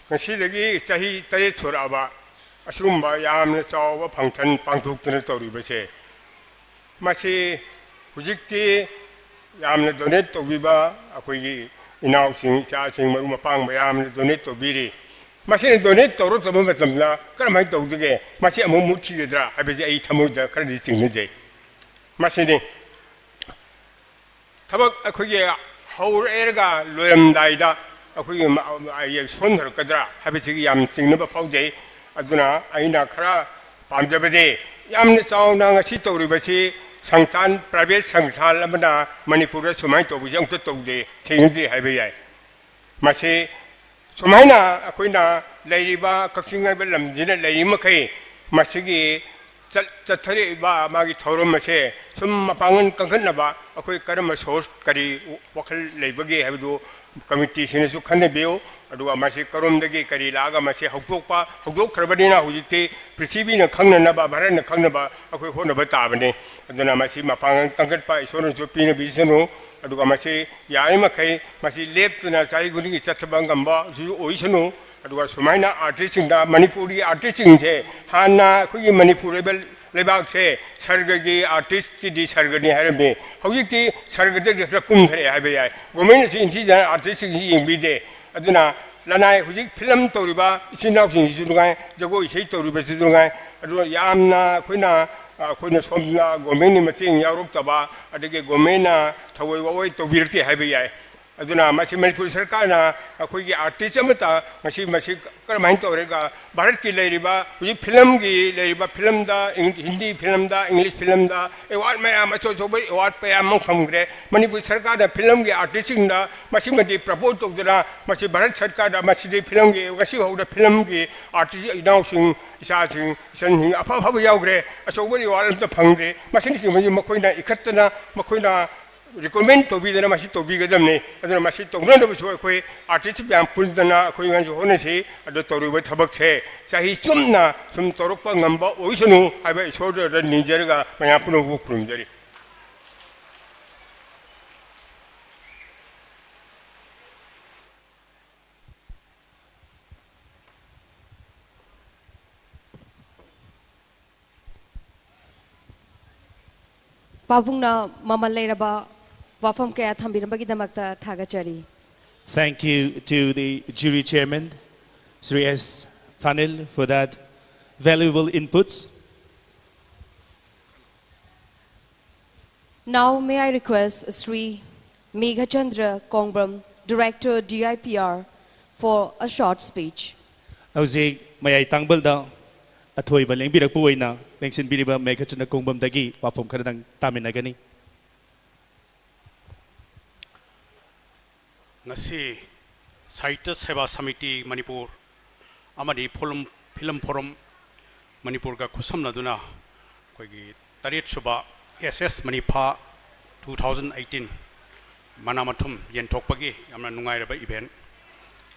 Consider Sahi Tayet Asumba, Yamna Sao, Pangtan, Pangtuk Territory, Base. Masi hujikti yamna donate to viva akoi inausing chasing marumapang yamna donate to biri masi donate to rot matamna karamai to dige masi amumuchi gedra habezi ai thamuja kardi singneje masi ni tabak akoi haur erga loyam daida akoi ai sonhar kadra habezi yam singnaba fauje aduna aina khara pamjabade yamna chauna ngasi tawribasi Sangtan private Sangtan lamana Manipur sumai to bujang to de thingdi haibei masi sumaina akoina leiba kaksingai belam jina leima kai masigi chathari ba magi thorum mase sum mapangan kangkhan ba akoi karam source kari wakal leibagi haibu committee sine su khanne beo aduga masi karom dagi kari laga masi hokpa hokok karbadina hujite prithvi na khangna na ba bharat na khangna ba akoi hona ba tabane aduna masi mapang kangkat pa isona jopi na bisano aduga masi yai makai masi lep na chai guni chatbang gamba ju oisano aduga sumaina artist da manipuri artist je hana khoi manipurable lebak se sargagi artist ki di sargani harbe hojiti sargade rakum thare habe yai gomen si inti jan artist ki yingbi aduna lanai hujik film toriba sinau sin jungai jago sei toriba jungai adu yamna khoina khoina somna gomen ni mating yaruk taba adege gomena thawai wai tobirti habe yai aduna masi Manipur sarkar na khoi gi artist amata masi karmain torega bharat ki leiriba hujik film gi leiriba film da hindi film da English film da award mayam acho chobai award payam khamgre Manipur sarkar da film gi artist na masi madi propose todra masi bharat sarkar da masi de film gi gasi hoda film gi artist inau sing isa sing san hing apa apa yaugre acho bari award ta phangre masi ni makoina ikhatna makoina recommend to be the machine to be them ne aduna machine to no do so khoi artist byam pundana khoi ngan jo hone se adu toru ba thabak se sahi chumna sum torokpa ngamba oisunu haiba isoda da nijerga maya puno bu khurumjari Pavungna Mamalera Wafam Kaya Thambirambagi Damakta Thagachari. Thank you to the jury chairman, Sri S. Thanil, for that valuable inputs. Now may I request Sri Meghachandra Kongbram, Director DIPR, for a short speech. Hauzik mayai tangbalda athoi baleng birak puina lengsin biriba Meghachandra Kongbram dagi wafam karadang taminagani. Ngasi Sahitya Seva Samiti Manipur amadi film forum Manipur ga khusamnaduna koigi tarit suba SS Manipa 2018 manamathum yenthokpagi amna nungairaba event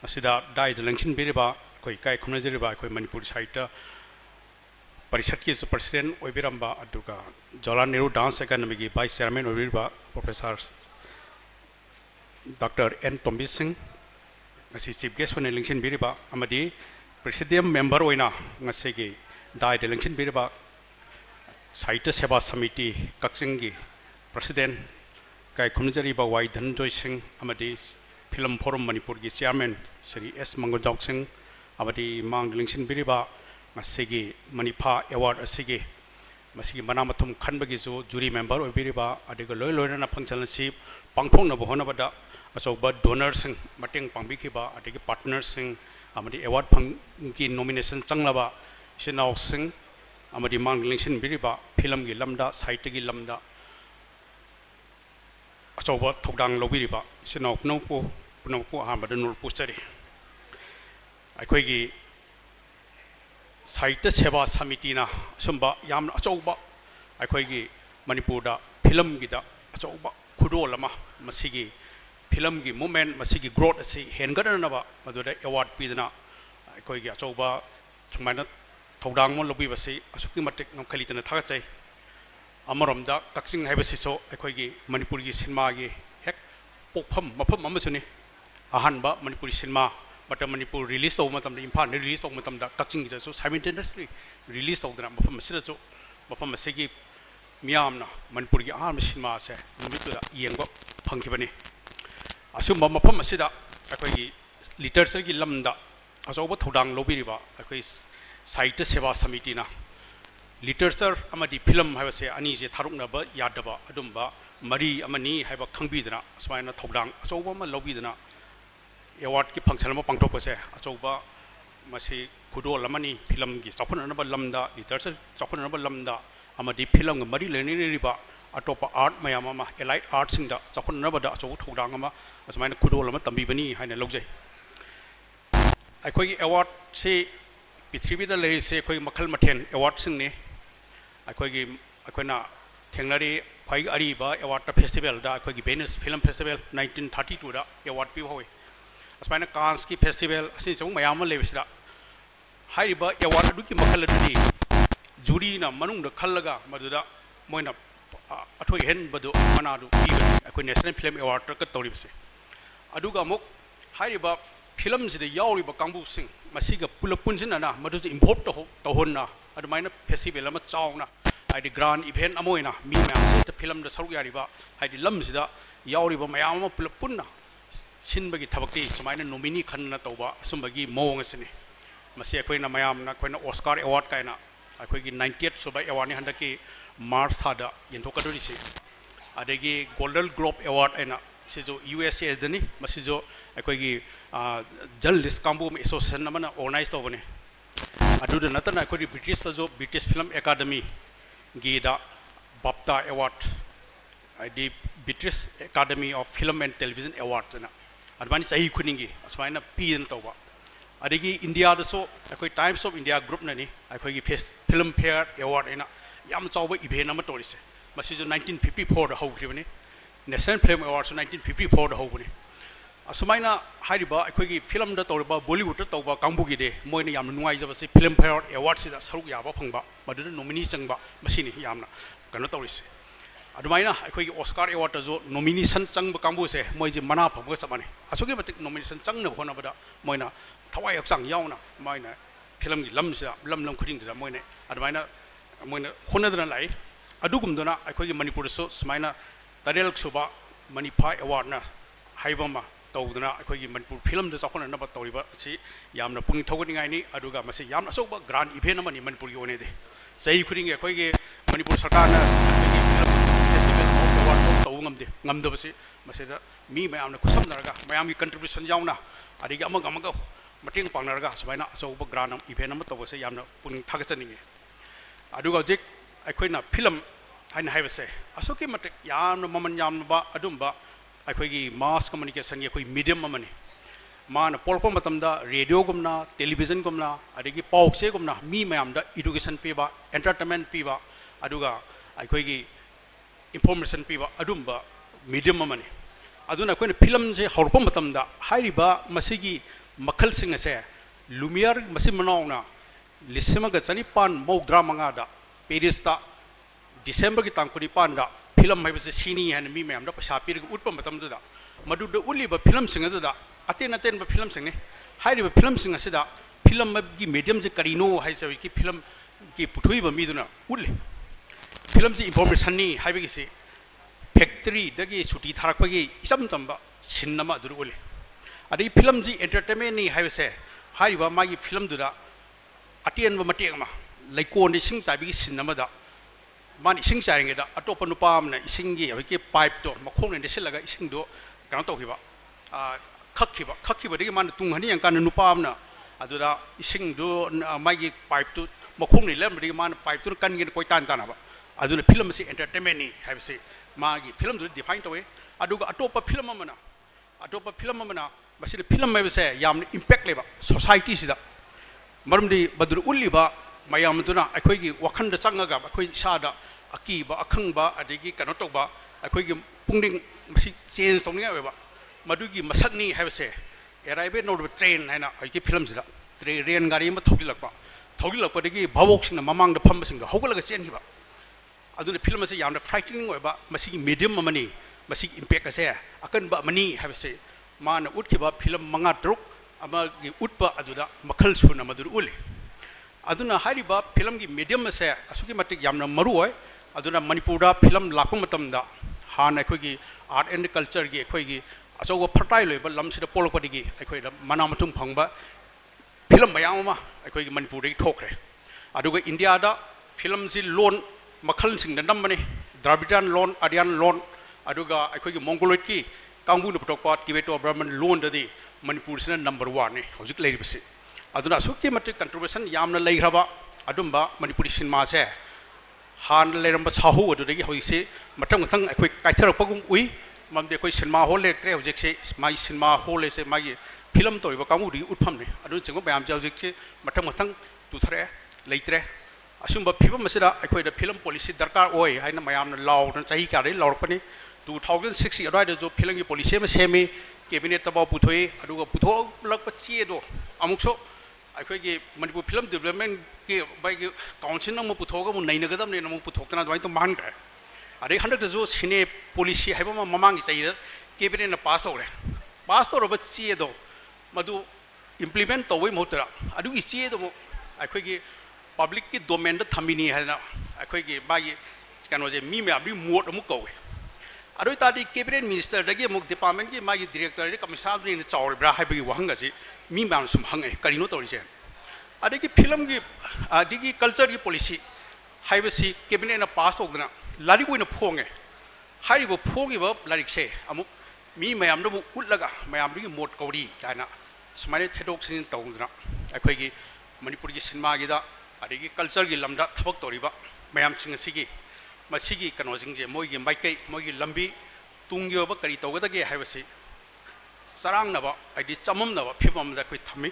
asida dai lengsin biriba koi kai khumnajiriba koi Manipur Sahitya Parishad ki president oibiramba aduga Jawaharlal Nehru Dance Academy ki vice chairman oibirba Professor Dr. N. Tombi Singh, chief guest when election biriba, amadi presidium member oina ngasegi died election biriba, Sahitya Seva Samiti Kaksingi, president Kai Kunjariba Wai Dhananjoy Singh, amadi film forum Manipur ki chairman Sri S. Mangonjok Singh, amadi mang election biriba ngasegi Manipa award asigi, masigi manamathum khanbagi so jury member biriba adiga loy na functionship pangthong na bohona bada asoba donors sing mating pangbikiba adigi partners sing amadi award phangki nomination changlaba sinau sing amadi mangling biriba film gi lamda site gi lamda asoba thogdang lobiriba sinau punopo hamada nur postari aikoi gi Sahitya Seva Samiti na sumba yamna asoba aikoi gi Manipur da film gi da asoba khudo lama masigi film gi movement masigi growth asi hengana na ba maduda award pidana koi gi achoba chumaina thodang mo lobi basi asuki matik no khalitana thagachai amaramda kaksing haibasi so koi gi Manipur gi cinema gi hek pokpham mafam amasuni ahanba Manipur cinema but Manipur release to matam imphal release to matam da kaksing gi so simultaneously release to dana mafam sida so mafam masigi miyamna Manipur gi aham cinema se numitula yengba phangkhibani asumba mafam asida akoi literature gi lamda asoba thodang lobiriba akoi Sahitya Seva Samiti na literature amadi film haibase ani je tharukna ba yadaba adumba mari amani haiba khangbidana smaina thodang asoba ma lobidana award ki function ma pangthokpase asoba masi khudol amani film gi chakhunna ba lamda literature chakhunna ba lamda amadi film ga mari leni riba atopa art mayama ma elite art singda chakhunna ba da asoba thodang ama asmaina khudol ama tambibani haina logjai aikoi award se Pithribi Larry say Koi Makal Maten, award sing ne. Aquina Tenglari, Pai Ariba, award festival, da Koi Venice Film Festival, 1932, da award Pihoy. As Mana Kanski Festival, since Mayama Levisda. Hariba, award Duki Makaladi, Judy na Manung the Kalaga, Maduda, Moina Atoy Hen, Badu, Manadu, even a National Film Award Toribse. Aduga Mok, Hariba. Films the Yauri Bakambu sing, Masiga Pulapunzina, Madu import to Hona, at the minor festival, Amachauna, I the grand event Amoina, me, the film the Sauriba, I the Lumsida, Yauri Mayama Pulapuna, Sinbagi Tabaki, Samina Nomini Kanatoba, Sumbagi Moangasini, Masia Quena Mayam, Quena Oscar Award Kaina, I quick in 90th, so by Awani Handaki, Mars Hada, Yentokadurisi, Adegi Golden Globe Award and Sizo USA Deni, Masizo, Aquagi journalist Kambu Association Namana organized over. I do the Nathan Aquari British Film Academy Gida Bapta Award. I did British Academy of Film and Television Award. Advantage I couldn't as mine a P and Toba. Adigi India also, Aqui Times of India Group Nani, Aquagi Film Fair Award in Yamsawa Ibenamatoris. Masizo 1954 the whole Grivani. National Film Awards 1954 the whole. Asumaina Hariba, Aquagi film the Toba, Bollywood Toba, Kambugi de, Moina Yamnuiza, Film Fair Awards, Saruya Panga, but the nomination Masini Yamna, Ganatoris. Adumina, Aquagi Oscar Award, nomination Chang Bambuse, Moisi Manapa, Wesamani. Asuki nomination Chang no Honabada, Moina, Tawai of Sang Yauna, Mina, Film Lumsa, Lumlum Cutting to the Moine, Adumina, Moina, Honor than life, अदुगुमदना अखोगी Manipur सो सुमाइना तरेल सुबा मणिफा award ना हाइबमा तौदना अखोगी Manipur film the चाखोन नबा तौरिबा सि यामना पुंग थौगनिङाइनि अदुगा मसे यामना अचौबा grand event अमनि Manipur की ओनेदे सही खुरिंग अखोगी मणिपुर सरकारना अखोगी film festival award तौ ngamdabase maseda mi mayamna kusamnaraga mayamgi contribution yauna adigi amaga mating pangnaraga subaina achouba granam event ama tawase yamna puning thagachaninge aduga jik aikoina film haina haibase asuki matik yamna maman yamna ba adumba aikoigi mass communication gi akoi medium amani mana polpo matamda radio gumna television gumna adigi paukse gumna mi mayamda education piba entertainment piba aduga aikoigi information piba adumba medium amani aduna koina film je horpo matamda hairiba masigi makhal sing ase lumiere masi manauna lisemaga chani pan mawdra manga da paris ta december ki tangkuri pan da film mai base sini han mi mayam da pasa pir utpa matam da madu da uliba film sing da aten ba film sing ne hairiba film sing ase da film gi medium je karino hai se ki film ki puthui ba mi duna uli film ji information ni haibi si factory dagi chuti tharak pagi isam tamba sinnama dur ule adi film ji entertainment ni haibi se hariba magi film dura atien ba matek ma laikon ni sing chabi sinnama da mani sing charing da atopa nupa amna ising gi ki pipe to makhong ne desilaga ising do kan to khiba khakhiba dagi man tung hani yang kan nupa amna adura ising do magi pipe to makhong ni lem dagi man pipe to kan gi koi tan tan ba aduna film si entertainment ni haibi se magi film du define to we aduga atopa film amana masida film mai se yam impact leba society sida marumdi badur uliba mayam tuna akhoi gi wakhan da changaga akhoi sada aki ba akhang ba adigi kano to ba akhoi gi pungding masi change tong ni ba madugi masak ni have se arrive no train haina ai film sida train ren gari ma thogilakpa digi bhavok sing mamang da pham sing hogalaga chen hi ba aduna film ase yamna frightening oiba masigi medium amani masigi impact ase akan ba mani habse mana utkiba film manga truk ama gi utpa aduda makhal suna madur ule aduna hariba film gi medium ase asuki matik yamna maru oi aduna manipura film lakpa matamda han akhoi gi art and culture gi akhoi gi achogo fertile oiba lamsida polokpadi gi akhoi da manamatung phangba film mayam ma akhoi gi manipura gi thokre aduga india da film ji loan makhal sing dandam mani dravidian loan aryan loan aduga akhoi gi mongoloid ki kangbu nu putokpat ki beto brahman loan dadi manipur sina number 1 ne hojik leiri bisi aduna suki mate contribution yamna leihraba adumba manipuri cinema se han leiramba chahu adudagi hoise matang matang akhoi kaitharapagum ui mamde akhoi cinema hall le tre hojik se mai cinema hall se mai film toriba kangbu ri utpham ne adu chengba bayam hojik se matang matang tu thare leitre asumba phibam masida akhoi da film policy darkar oi haina mayamna law na chahi ka dei lawrpani 2006 adai da jo film gi policy ma semi cabinet ta ba puthoi aduga puthok pa che do amukso akhoi gi manipur film development gi bai gi council na mu puthoga mu naina gadam ne mu puthokna dwai to man ga adai 100 da jo sine policy haiba ma mamang gi chai cabinet na pass to ba che do madu implement to wei motra adu gi che do akhoi gi public ki domain da thamini hai na akhoi gi bagi kano je mi me abri mot amu ko adoi ta di cabinet minister da gi muk department gi magi director ni commissioner ni chaur bra hai bagi wahanga ji mi ma sum hangai karino tori je adi ki film gi adi ki culture gi policy hai basi cabinet na pass ogna lari ko na phonge hai bo phongi ba lari se amu mi mayam da bu utlaga mayam gi mot kori kana smare thedok sin tawna akhoi gi manipur gi cinema gi da adigi culture gi lamda thabak toriba mayam sing sigi masigi kano sing je moi gi maikai moi gi lambi tungyo ba kari tawada ge haibasi sarang na ba adi chamam na ba phimam da koi thami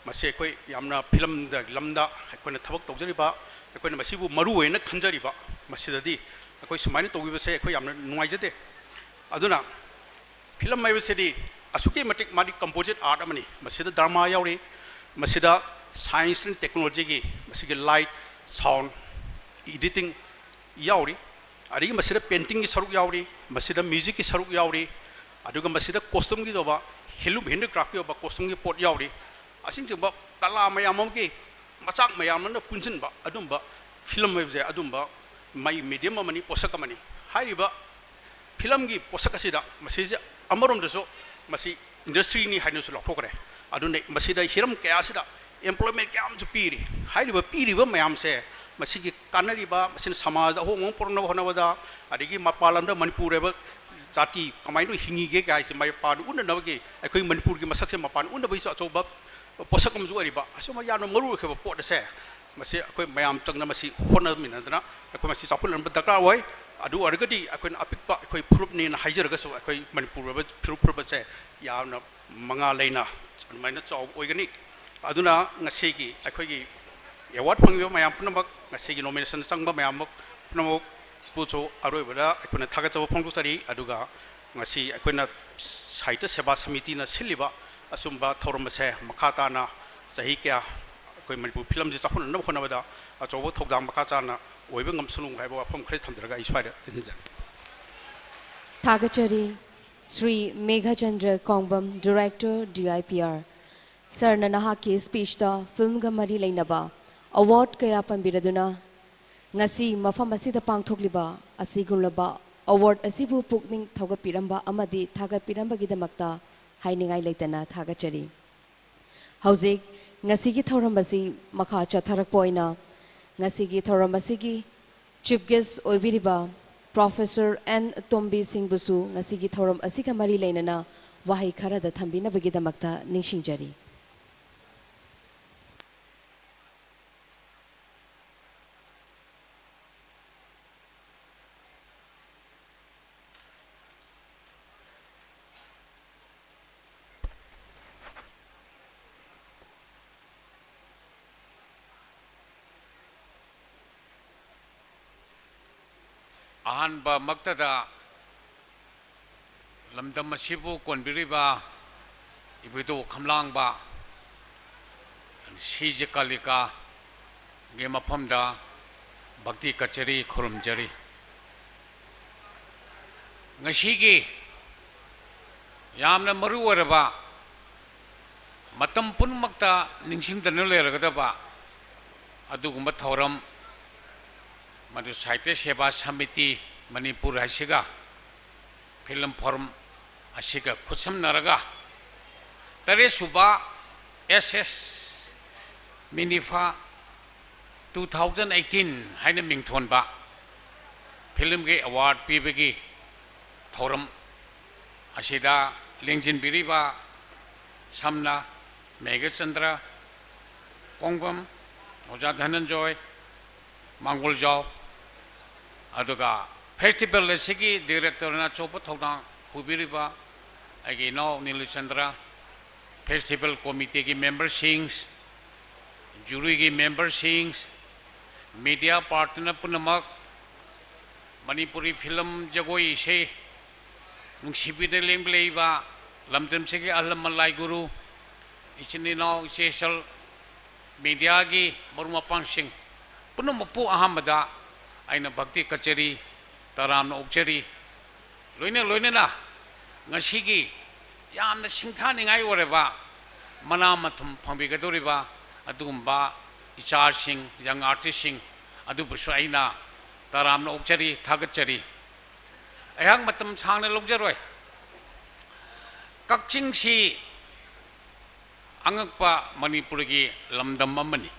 mase koi yamna film da lamda koi thabak tawjari ba koi na masibu maru oina khanjari ba masidadi koi sumani togi ba se koi yamna nuai jate aduna film mai ba se di asuki matik madi composite art amani masida drama yauri masida science and technology gi masigi light sound editing yauri ari masida painting gi saruk yauri masida music gi saruk yauri aduga masida costume gi doba hilum handicraft gi ba costume gi pot yauri asing jeba kala mayam gi masak mayam na punjin ba adum ba film mai je adum ba mai medium amani posak amani hariba film gi posak asida masi amarom deso masi industry ni hainu su lokokre adune masi da hiram kaya asida employment kya am piri hariba piri ba mayam se masi gi kanari ba masi samaj ho ngong porno hona wada adigi mapalam da manipur ba jati kamai no hingi ge ga mai pan un na ge akoi manipur gi masak se mapan un ba so ba posak am zuari ba asoma ya no maru ke ba pot se masi akoi mayam changna masi hona min na akoi masi sakul ba dakra wai adu argadi akoi apik ba akoi proof ni na haijar ga so akoi manipur ba proof ba se ya na manga leina mai na chaw oi gani aduna ngasi gi akoi gi award phang mayam punam ngasi gi nomination changba mayam punam pucho aroi bada akona thaga chaw phang sari aduga ngasi akona saita seba samiti na siliba asumba thorum se makhata na sahi kya koi manipur film ji chakhun na khona bada achobo thogdam makha na oibe ngamsulung hai ba phom khre thamdra iswai tinja Thagachari Sri Meghachandra Kongbam Director DIPR Sir Nanahaki speech da film ga mari leinaba award kaya pambiraduna ngasi mafam asida pangthokliba asigulaba award asibu pukning thoga piramba amadi thaga piramba gidamakta hainingai leitana thagachari hauzik ngasi gi thoram basi makha chatharak poina ngasi gi thoram basi gi chief guest oibiriba Professor N Tombi Singh Busu ngasi gi thoram asiga mari leinana wahai khara da thambina bagidamakta ningsingjari ahanba maktada lamdam masibu konbiriba ibudo khamlangba sije kalika ge maphamda bhakti kachari khurumjari ngashigi yamna maru waraba matam punmakta ningsingdana leragada adugumba thoram madu Sahitya Seva Samiti Manipur Hasiga Film Forum Asiga Kutsam Naraga Tare Suba SS Minifa 2018 Haina Mingthon Ba Film Ge Award Pibagi Thoram Asida Lingjin Biriba Samna Meghachandra Kongbam Oja Dhananjoy Mangol Jao aduga festival sigi director na chopo thogdang pubiriba agi no Nilichandra festival committee ki member sings jury ki member sings media partner punamak Manipuri film jagoi se nungsibide lengleiba lamdem sigi alam malai guru ichini no social media ki maruma pangsing punamupu ahamada aina bhakti kachari taram na ukchari loina na ngashigi yamna singthani ngai oreba mana mathum phangbi gadoriba adumba ichar sing young artist sing adubusu aina taram na ukchari thagachari ayang matam sangna logjaroi kakching si angakpa manipurgi lamdam amani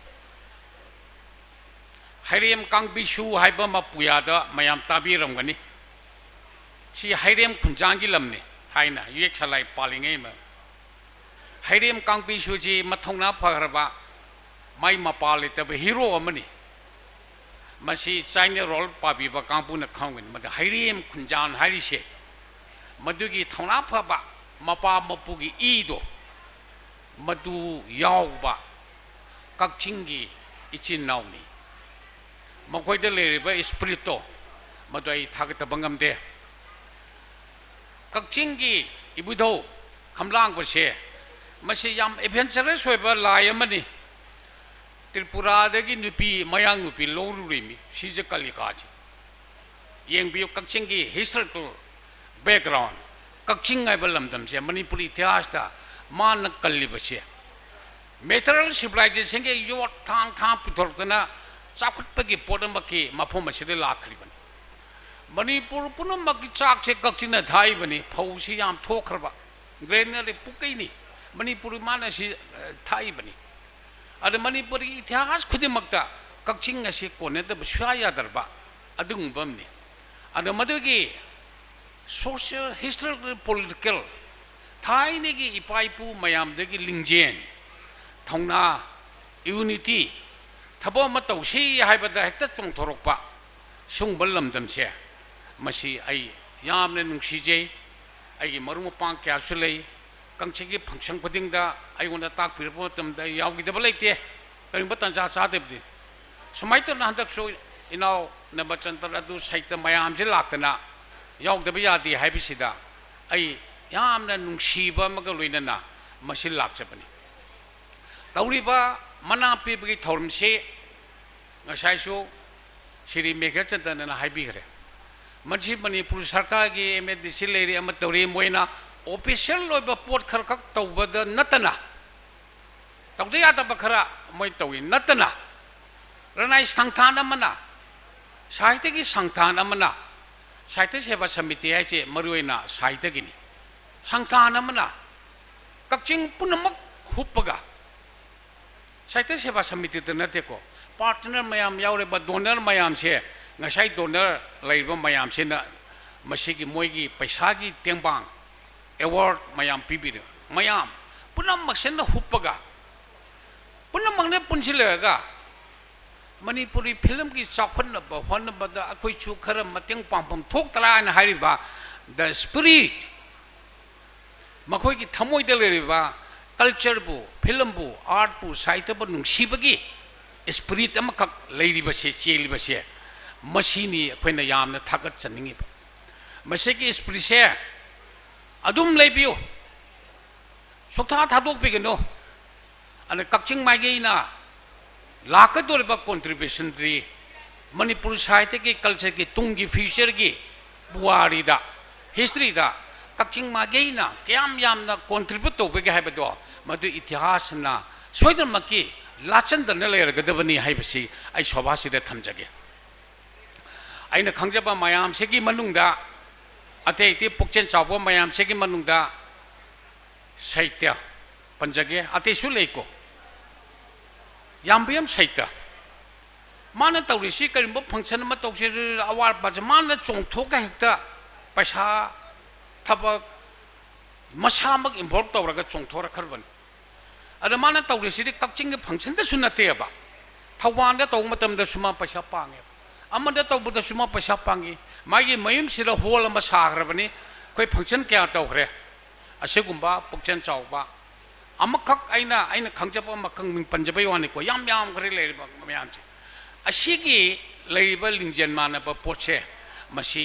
Hairem Kangbisu Haiba Mapuyada Mayam Tabi Ramgani. Si Hairem Kunjangi Lamni, Haina, Yexalai Palingema. Hairem Kangbisu Ji Matona Pagaraba, Mai Mapali, the hero of money. Masi China roll Pabiba Kampuna Kangwin, but the Hairem Kunjan Harishe. Madugi Tonapaba, Mapa Mapugi Ido, Madu Yauba, Kakchingi, Ichin Nauni. Makoy de leriba espirito madai thagata bangam de kakchingi ibudo khamlang bose masi yam adventurous hoiba lai amani Tripura dagi nupi mayang nupi lorurimi sije kalikaji yengbi kakchingi historical background kakching ai balamdam se Manipuri ityas ta man kalli bose material civilization ge yot thang puthortana चाखुटपगी पोटमकी मफम असिदे लाखरिबन मणिपुर पुनमकी चाकसे कक्चिना थाइबनी फौसी याम थोखरबा ग्रेनरी पुकैनी मणिपुर मानसी थाइबनी अद मणिपुरी इतिहास खुदिमक्ता कक्चिंग असे कोनेदब सुयादरबा अदुंगबमनी अद मदुगी सोशल हिस्टोरिकल पॉलिटिकल थाइनेगी इपाइपु मयामदगी लिंजेन थौना यूनिटी थबो मतौसी हाइबदा हेक्ता चोंथोरकपा सुंगबल लमदमसे मसी आई यामने नुंसीजे आई मरु मपांग क्यासु लै कंचिगी फंक्शन खुदिंगदा आइगोंदा ताकपिरपो मतमदा यावगिदब लैते करिंबा तंजा चादेबदि सुमाइतो नहदकसो इनाव नबचंतर अदु साइता मयामजे लाक्तना यावगदब यादि हाइबिसिदा आई यामना नुंसीबा मग लोइनना मसी लाक्चबनी तौरिबा मना पिबगी थौरमसे ngsaisho Shri Meghachandana haibigre manchi Manipur sarkar gi MDC leri ama tawri moina official loiba port kharkak tawbada natana tawde ya ta khara moi tawi natana ranai sangthana mana sahitya gi sangthana mana sahitya seba samiti hai che maruina sahitya gi ni sangthana mana kakching punamak hupaga sahitya seba samiti ta nate ko partner mayam yaureba donor mayam se ngasai donor laiba mayam se na masigi moigi paisa gi tengbang award mayam pibir mayam punam maksen hupaga punam mangne punsilega Manipuri film gi chakhon ba hon ba da akoi chu khara mateng pampam thok tara na hariba the spirit makoi gi thamoi de leriba culture bu film bu art bu sahiत्य bu nungsibagi spirit amakak leiribase chelibase machine akoina yamna thagat chaningi maseki spirit se adum leibiu soktha thadok pigeno ane kakching mageina lakadorba contribution ri Manipur sahiत्य ki culture ki tungi future ki buari da history da kakching mageina kyam yamna contribute to bege habado madu itihas na soidam maki लाचंदन लेरगदबनी हाइबसी आई शोभासिदे थमजगे आइना खंगजबा मयाम सेगी मनुंगदा अतेति पुक्चेन चावो मयाम सेगी मनुंगदा साहित्य पंजगे अतेसु लेको यामबियम साहित्य माने तौरिसी करिंबो function म तौसे अवार बज माने चोंथोका हेक्ता पैसा थबक मसामक involve तौरगा चोंथोरा खरबन अरे माना तौरिसी कक्चिंग फंक्शन सुनतेबा थवान तौमतम सुमा पैसा पांगे अमद तौबद सुमा पैसा पांगी मागी मयूम सिर होल अमा साग्रबनी कोई फंक्शन क्या तौखरे असेगुंबा पुक्चन चावबा अमखक आइना आइना खंगजब मखंग मिंग पंजबे वानी को याम याम खरे लेरिबा मयाम से असिगी लेरिबा लिंजन मानबा पोचे मसी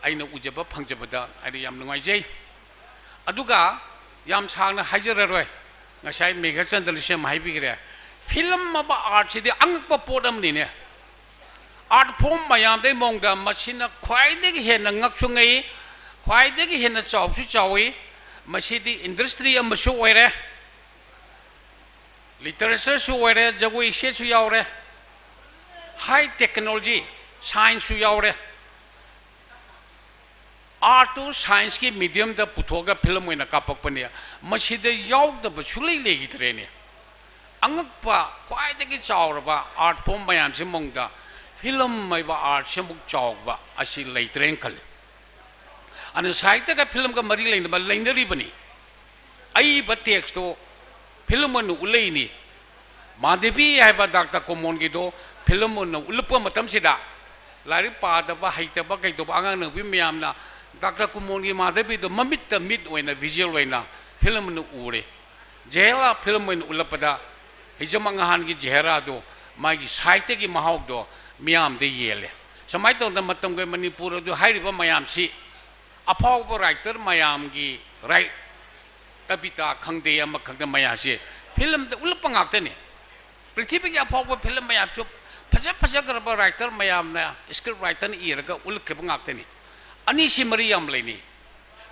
आइना उजबा फंगजबदा आइना याम नुंगाइजै अदुगा याम सागना हाइजररोय ngasai Meghachandra se mahibigre film ma art se de angpa podam ni ne art form mayam de mongda machina khwai de he na ngak sungai khwai de he na chaw su chawi masidi industry am su oire literature su oire jagoi se su yaure high technology science su yaure art to science की medium दा पुथोगा film में ना कापक पनिया मशीदे याव दा बचुले लेगी ट्रेने अंगक पा क्वाई देगी चावरबा art form बयान से मंगदा film में बा art से मुक चावबा अशी ले ट्रेन कल अने साहित्य का film का मरी लेने बा लेंडरी बनी आई बत्तेक्स तो film में उले नी माधवी है बा डॉक्टर कोमोन की दो film में उलपा मतम सिदा लारी पाद बा हाइट बा कई दो आंगन भी म्याम ना Dr. Kumoni Madhavi the Mamit the mid when a visual wena film no ure. Jehra film when Ulapada, Hijamangahangi Jeherado, my Saitegi Mahogdo, Miam de Yele. So my don't the Matunga Manipur do Hariba Mayam si a power writer Mayamgi, right? Kapita Kangdea Makanga Mayasi, film the Ulapangatani. Pretty a power film Mayapso, Pajagraba writer Mayamna, script writer Iraga Ulkapangatani. Anisi Mariam Leni.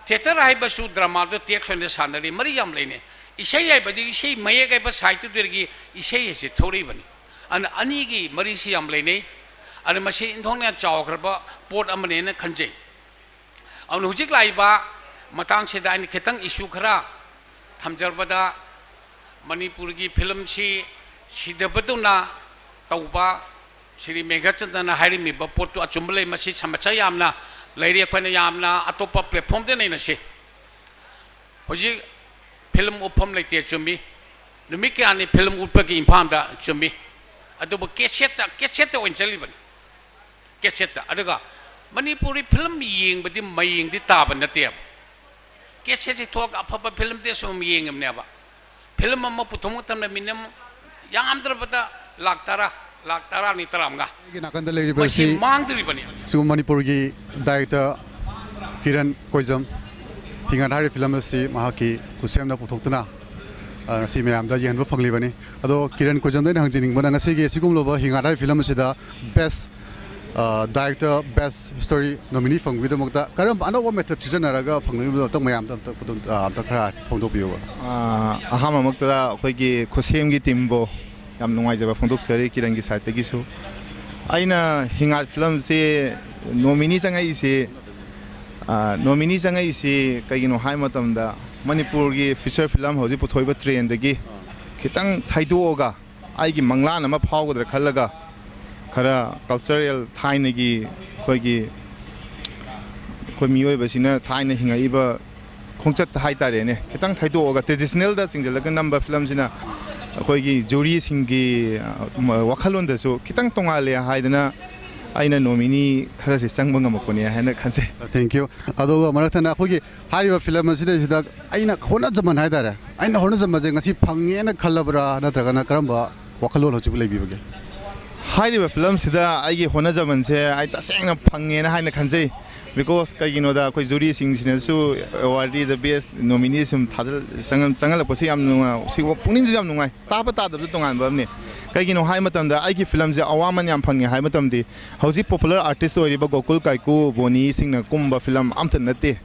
Theatre Ibasu drama the text on the Sanari, Mariam Leni. Isay, but you say Mayaga side to the Isay is a Toribani. अन अनी की मरी सी याम लेने अन मसी इंथोंने चावखरबा pot अमने न खंजे अन हुजिक लाइबा मतंग से दाइन खितंग issue खरा थमजरबदा मणिपुर की फिल्म सी सिदबदुना तौबा श्री मेघचंदन हारिमिब पोटु अचुंबले मसी समचा यामना लेरी अखोने यामना अतोपा प्लेटफॉर्म दे नहीं नसे हुजी फिल्म उफम लेते चुमी नुमी क्या ने फिल्म उत्पकी इम्फाम दा चुमी अदुब केसेट ओइन चलीबनी केसेट अदुगा मणिपुरी फिल्म येंबदी मयेंगदी ताब नते केसेट से थोक अफब फिल्म दे सोम येंगमनेबा फिल्म अम पुथोम तमना मिनम यामद्रबदा लाख तारा नि तरामगा नाकंद लेरिबसी मांगद्रिबनी सु मणिपुर की डायरेक्टर किरण कोइजम हिंगा हारि फिल्म से महाकी कुसेमना पुथोक्तुना सी मैम येंब फंगलीबनी अदो किरण कोइजम ने हंजिनिंगबना ngasi सिगुमलोबा हिंगा हारि फिल्म से best director best story nominee फंगविदमक्ता करम अनोब मेथड सिजनरगा फंगलिबो तक मैम त खरा फोंदोबियोबा अहाममक्ता अखोइगी खुसेमगी टीमबो याम नुंगाइजबा फोंदोक्सरी किरणगी साइडतगिसु आइना हिंगा फिल्म से नॉमिनी चंगाई से कईनो हाई मतमदा मणिपुर की फीचर फिल्म हौजी पुथोइबा ट्रेंडगी खितंग थाइदोगा आइगी मंगलान अमा फावगदर खल्लगा खरा कल्चरल थाइनगी खोइगी खोइ मियोइबसिना थाइना हिंगाइबा खोंचत हाइतारेने खितंग थाइदोगा ट्रेडिशनल दा चिंगजलगा नंबर फिल्म सिना अखोइगी जूरी सिंगी वखलोंदसु खितंग तोंगाले हाइदना आइना नॉमिनी खरा से चंग बंगमकोनी हैना खनसे थैंक यू अदो मरथना अखोइगी हारिबा फिल्म सिदा आइना खोना जमन हाइदारे आइना होना जमजे ngasi फंगेना खल्लबरा नत्रगना करमबा वखलोन होचिबु लेबिबगे हारिबा फिल्म सिदा आइगी होना जमन से आइ तसेंग फंगेना हाइना खनसे बिकॉज कईगिनोदा कोई जूरी सिंगसिनसु अवार्डी द बेस्ट नॉमिनी सम थाजल चंगल पसी याम नुंगा सि पुनिंग याम नुंगाय ताप तादब तोंगान बमने कईगिनो हाय मतमदा आइगी फिल्म से अवामन याम फंगे हाय मतमदी हौजी पॉपुलर आर्टिस्ट ओरिबा गोकुल काइकू बोनी सिंगना कुंबा फिल्म आमत नते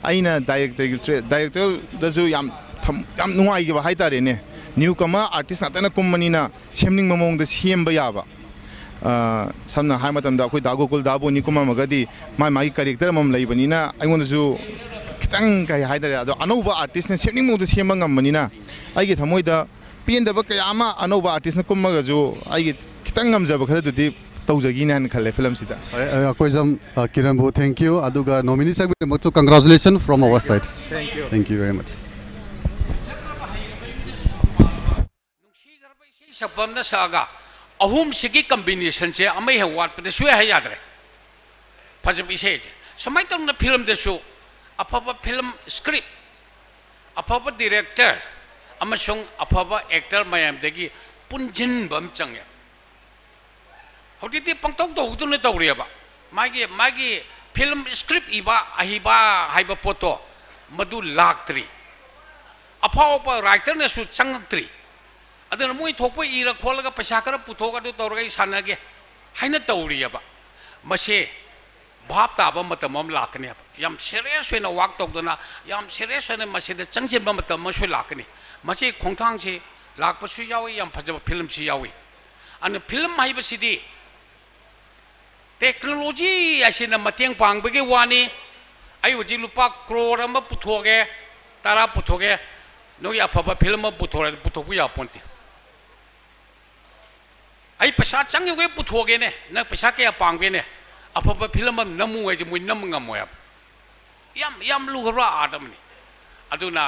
आइना डायरेक्टर दजु याम नुंगाई बा हाइतारेने न्यू कमर आर्टिस्ट नातना कुंबनीना सेमनिंग ममोंग द सेमबा याबा सामना हाय मतमदा अखोइ दागोकुल दाबो निकुमा मगदी माई कैरेक्टर मम लैबनीना आइगोनसु खितंग काय हाइदारे अदो अनौबा आर्टिस्ट ने सेमनिंग मोद सेमबा ngambaniना आइगे थमोइदा पेंदबा कयामा अनौबा आर्टिस्ट ने कुमगजु आइगे खितंग ngамजबा खरदुदि तौजगिना हन खले फिल्म सिदा कोइजम किरण बो थैंक यू अदुगा नॉमिनी सब मतो congratulation from our side thank you very much नुंसी गरबा इसे सपमना सागा अहुम सिगी कॉम्बिनेशन से अमै हे वाट पे सुय है याद रे फजब इसे समय तक न फिल्म देसु अफब फिल्म स्क्रिप्ट अफब डायरेक्टर अमसुंग अफब एक्टर मयाम देगी पुंजिन बम चंगे होती पंक्तों तो उतने तौरियबा मागी फिल्म स्क्रिप्ट इबा अहिबा हाइबा पोतो मधु लाक्त्री अफब राइटर ने सु चंगत्री अदन मोई थोपो इरा खोलगा पैसा कर पुथोगा दो तौरगा सानगे हाइना तौरियबा मसे भाप ताबा मतम लाकने याम सीरियस होना वाक तौदना याम सीरियस होना मसे चंगजेबा मतम मसु लाकने मसे खोंथांग से लाकपसु यावी याम फजब फिल्म से यावी अन फिल्म हाइबसिदी टेक्नोलॉजी ऐसे मतेंग पांगबगे वानी आई वजी लुपा करोड़ अमा पुथोगे तारा पुथोगे नोगी अफब फिल्म पुथोगु यापोंते आई पैसा चंगे पुथोगे ने न पैसा क्या पांगे ने अफब फिल्म नमु है मुई नम ngam याम लुगरा आदमनी अदुना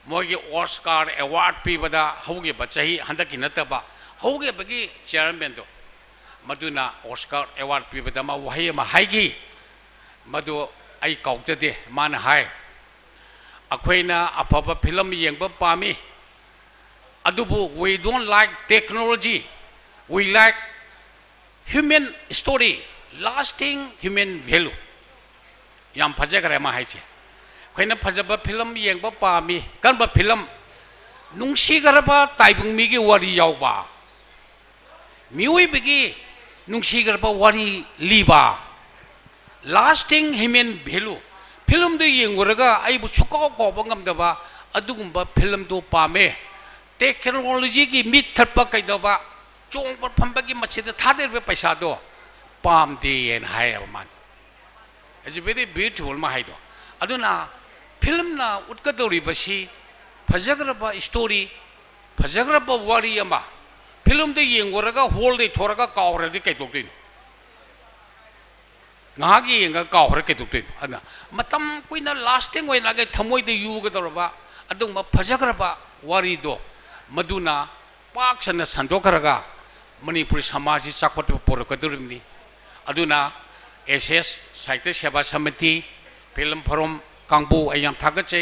मोगी ऑस्कार अवार्ड पीबदा हौगे बचही हंदकी नतबा हौगे बगी चेयरमैन दो मदुना ऑस्कार अवार्ड पीबदा मा वही मा हाइगी मदु आई काउजदे मान हाय अखोइना अफब फिल्म येंब पामी अदुबु we don't like technology we like human story lasting human value yam phajagare ma haiche khoina phajaba film yengba pami kanba film nungsi garba taibung mi gi wari yawba miwi bigi nungsi garba wari liba lasting human value film du yenguraga ai bu chuko ko bangam daba adugumba film du pame technology gi mit tharpa kaidaba चोंग पर फंबगी मछिद थादे पैसा दो palm दे N हाय मान is very beautiful मा हाइदो अदुना film ना उटकदोरी बसी फजग्रबा story फजग्रबा वारी अमा film दे येंगोरगा whole दे थोरगा कावरदि कैतोक्तिन नागी येंगा कावहर कैतोक्तिन अना मतम कुइना लास्टिंग ओइना गे थमोय दे युगदोरबा अदुमा फजग्रबा वारी दो मदुना पाक्सना संदोखरगा मणिपुर समाज चाखोट पोरकदुरिमनी अदुना एसएस साहित्य सेवा समिति फिल्म फोरम कांगबू आयाम थागचे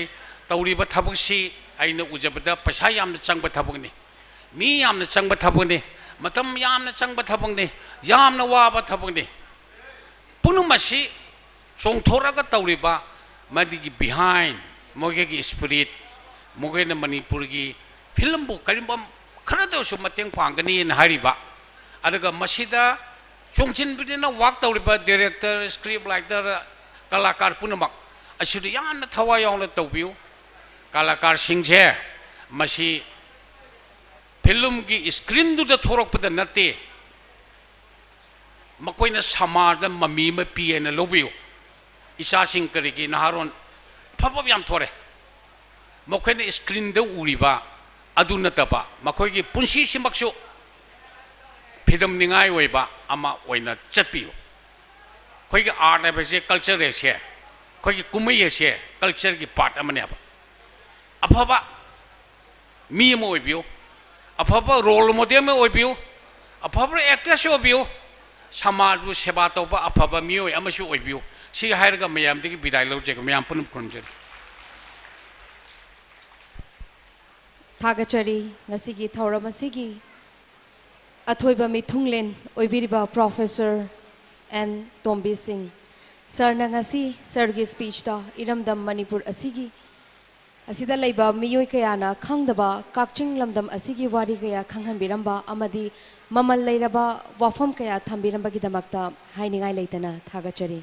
तौरीबा थबुसी आइना उजबदा पैसा यामना चंगबा थबुगनी मी यामना चंगबा थबुगनी मतम यामना चंगबा थबुगनी यामना वाबा थबुगनी पुनुमसी चोंथोरगा तौरीबा मदिगी बिहाइंड मोगेगी स्पिरिट मोगेना मणिपुर की फिल्म बु करिबम खरदोसु मतेंग पांगनी न हारिबा अदगा मसीदा चोंचिनबिना वाक तौरीबा डायरेक्टर स्क्रिप्ट राइटर कलाकार पुनमक असिदु यामना थवा यावना तौबिउ कलाकार सिंगसे मसी फिल्म की स्क्रीन दुदा थोरकपदा नते मकोइना समाजदा ममी म पिएना लोबिउ इसा सिंग करिगी नहारोन फबब याम थोरे मखोइना स्क्रीन द उरिबा अदु नतबा मखोइगी पुंसी सिमक्सु फिदम निगाय ओइबा अमा ओइना चटपिउ खोइगी आर्ट एबसे कल्चर एसे खोइगी कुमई एसे कल्चर की पार्ट अमनेबा अफबा मी म ओइबिउ अफबा रोल मॉडल में ओइबिउ अफबा एक्टर से ओइबिउ समाज सेवा तौबा अफबा मियोय अमसु ओइबिउ सी हायरगा मयाम दिगी बिदाय लौजेग मयाम Poonam खुनजर थागचरी ngasi thauram asigi athoiba mithunglen oibiriba professor and Tombi Singh sir na ngasi sir gi speech ta iramdam manipur asigi asida leiba miyoi kayana khangdaba kakching lamdam asigi wari kaya khanghan biramba amadi mamal leiraba wafam kaya thambiramba gi damakta hainingai leitana thagachari.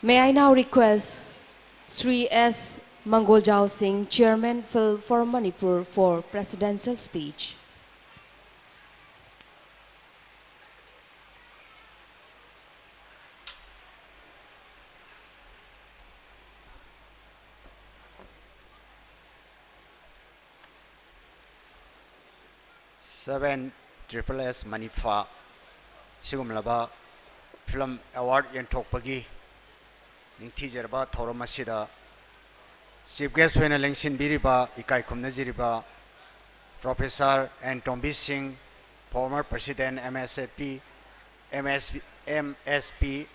May I now request Sri S. Mangoljao Singh, Chairman Phil for Manipur, for presidential speech. Seven Triple S Manifa Sigumlaba Film Award Yentokpagi Ningtijarba Thoromasida Chief Guest when election biriba ikai kumnajiriba Professor and Tombi Singh, former President MSP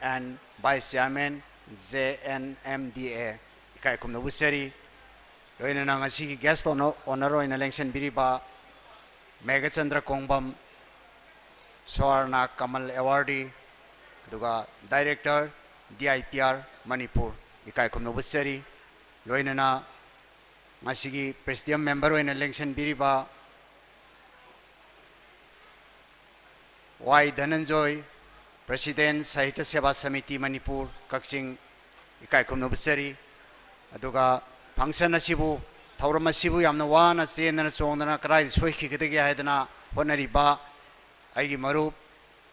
and Vice Chairman JNMDA ikai kumnabusari loina ngasi guest honor in election biriba Megachandra Kongbam Swarna Kamal Awardee aduga Director DIPR Manipur ikai kumnabusari Loinana Masigi Presidium member in election biriba Y Dhananjoy President Sahitya Seva Samiti Manipur Kakching Ikai Kumnobusari aduga function asibu thauram asibu yamna wana senana songdana karai soiki gedegi haidana honariba aigi marup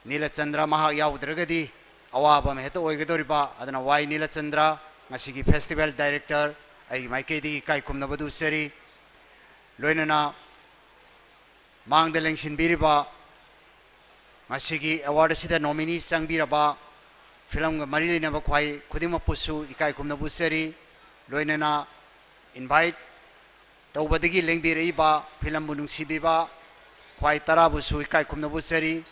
Nilachandra maha yaudragadi awaba me heto oigedoriba adana Y Nilachandra Masigi Festival Director ay maikedi kai kumnabadu seri loinana mangdeleng sinbiriba masigi award sida nominees changbiraba film ga marilina ba khwai khudima pusu ikai kumnabu seri loinana invite tawbadigi lengbirei ba film bunung sibiba khwai tarabusu ikai kumnabu seri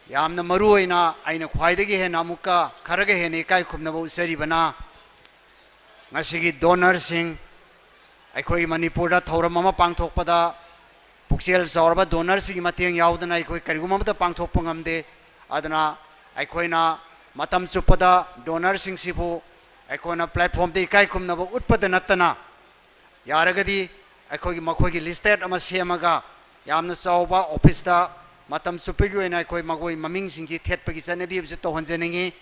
yamna maruoina aina khwaidagi he namuka kharaga he ne ikai kumnabu seri bana Ngasigi donor sing aikoi Manipur thauram ama pangthokpada pukchel zawrba donor sing mateng yaudana aikoi kariguma da pangthokpa ngamde adana aikoina matam chupada donor sing sibu aikoina platform de kai kumna bo utpada natana yaragadi aikoi makhoi listed ama semaga yamna chawba office da matam chupigi oina aikoi magoi maming sing ki thetpagi chanabi bju to honjeningi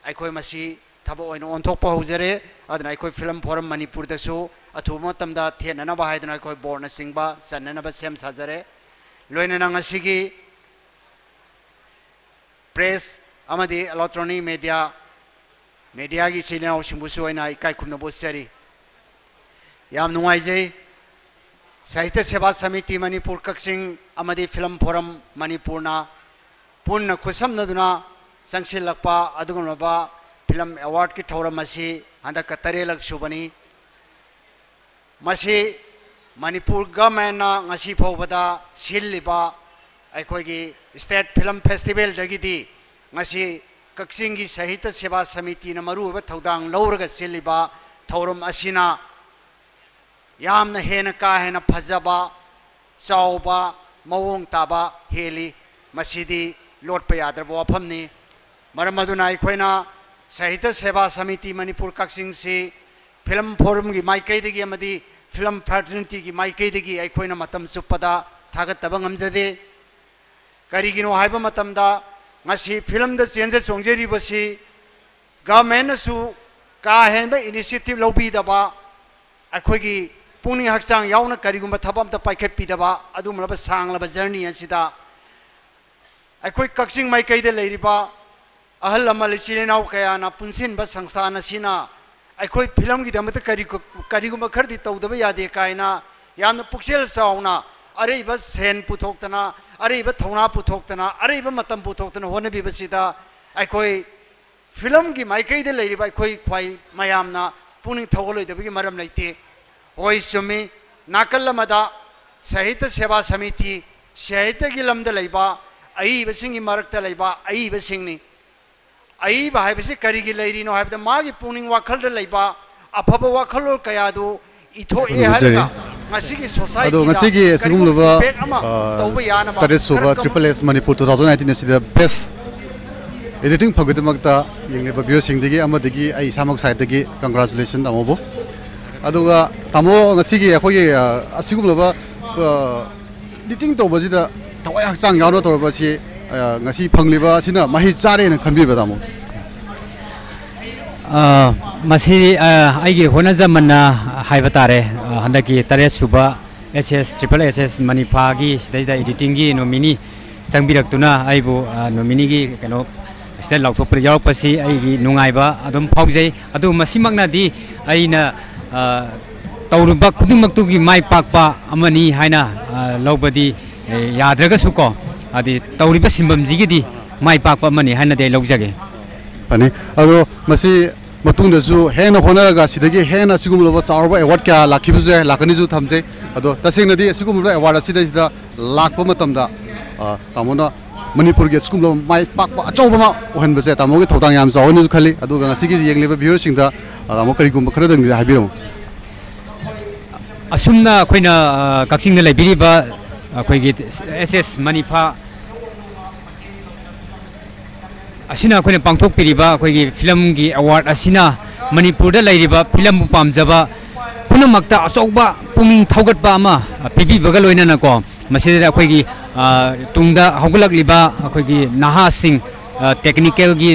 aikoi masi thabo oina onthokpa hojare adana aikoi film forum Manipur da su athuma tamda thenana ba haidana aikoi borna singba chanana ba sem sajare loina ngasi gi press electronic media की channel इकाई खुमनबोचरी याम नुंगाइजै Sahitya Seva Samiti Manipur Kakching film forum मणिपुरना पुनः खुसमनदुना संगसिलक्पा अदुगुनबा फिल्म अवार्ड की थौरम असी हंदक तरेलक सुबनी मसी मणिपुर गवर्नमेंट ngasi फौबदा सिलिबा अखोगी स्टेट फिल्म फेस्टिवल दगिदी ngasi कक्सिंग की साहित्य सेवा समिति न मरुब थौदांग लौरग सिलिबा थौरम असिना यामना हेन का हेन फजबा चावबा मवोंग ताबा हेली मसीदी लोट पे यादर वाफमनी मरम अदुना अखोइना साहित्य सेवा समिति मणिपुर कक्सिंग से फिल्म फोरम की माइकैदगी अमदी फिल्म फ्रेटर्निटी की माइकैदगी अखोइना मतम सुपदा थागतब ngamjade करिगिनो हाइबा मतमदा ngasi फिल्म द चेंजेस सोंगजेरिबसी गवर्नमेंट सु का हेन इनिशिएटिव लौबीदबा अखोगी पुनी हक्चांग यावना करिगुम थबम त पाइखेट पीदबा अदुमलब सांगलब जर्नी असिदा अखोई कक्सिंग माइकैदे लेरिबा अहल अमल चिरेनाव कयाना पुनसिनबा संस्थान असिना अखोई फिल्म की दमत करिगुम खरदी तौदबा यादे कायना यामना पुक्सेल चावना अरेब सेन पुथोक्तना अरेब थौना पुथोक्तना अरेब मतम पुथोक्तना होनबिबसिदा अखोई फिल्म की माइकैदे लेरिबा अखोई ख्वाई मयामना पुनी थौगलोइदबगी मरम लेते होई चुमी नाकल मदा साहित्य सेवा समिति साहित्य की लमद लेबा अईबसिंगी मरक्ता लेबा अईबसिंगनी अईब हाइबसे करिगी लेरिनो हाइबदा मागी पुनिंग वाखलद लेबा अफब वाखलोल कयादो इथो ए हारगा ngasi society ado ngasi gi sugum luba tare suba triple s manipur 2019 sida best editing phagudmakta yengle ba bio singdigi amadigi ai samok side dagi congratulations amobo aduga tamo ngasi gi akhoi asigum luba editing to bajida thawai hakchang yawno torba si ngasi phangliba sina mahi chare na khanbirba tamo मसी आइगे होनजमना हाइबा तारे हंदकी तरे सुबा SS triple SS मणिफा की सिदैदा editing की nominee चंबिरक्तुना आइबु nominee की कनो state लाउथोप यावपसी आइगी नुंगाइबा अदुम फाउजै अदु मसिमकनादी आइना तौरुबा खुदिमक्तुगी माइ पाकपा अमनी हाइना लौबदी याद्रगसुको आदि तौरिबा सिम्बमजिगिदी माइ पाकपा अमनी हाइना दे लौजगे pani ado masi matungda ju hena honaraga sidagi hena sigumloba chaurba award kya lakhibuje lakani ju thamje ado tasengna di sigumloba award asida sida lakpa matamda tamona manipur ge sigumloba mai pakpa achauba ma ohan base tamoge thodang yam zawani ju khali ado ga sigi yengleba viewer singda amo karigum khradang habiram asumna khoina kaksing na laibiriba khoigi ss manifa असिना कोने पांगथोक पिरिबा कोई film की award असिना Manipur लाइरिबा film पामजबा पुनमक्ता अचौबा पुमिंग थौगटबा अमा PV बगल ओइना को मसिदा कोई तुंगदा हौगलकलिबा कोई नाहा सिंह टेक्निकल की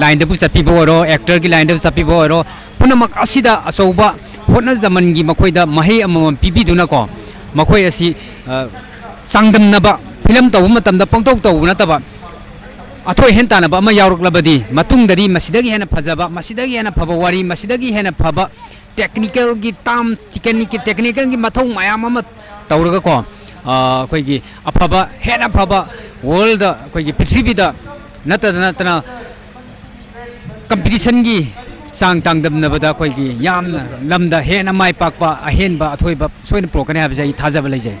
लाइन दबु चपिबो ओरो एक्टर की लाइन दबु चपिबो ओरो पुनमक असिदा अचौबा होना जमन की मखोइदा महे अमम पिबी दुना को मखोइ असि चांगदमनबा फिल्म तौ मतमदा पंगथोक तौ नतबा अथोय हेन तानबा अमा यावरक्लबदी मतुंगदरी मसिदगी हेन फजबा मसिदगी हेन फबा वारी मसिदगी हेन फबा टेक्निकल की ताम टेक्निकल की मथौ मयाम अमा तौरगा को कोई अफबा हेन फबा वर्ल्ड कोई पृथ्वीदा नतना कंपटीशन की चांग तांगदबनबदा कोई यामना लमदा हेन माइ पाकपा अहेनबा अथोयबा सोइन प्रोकने हाबजे थाजबा लेजे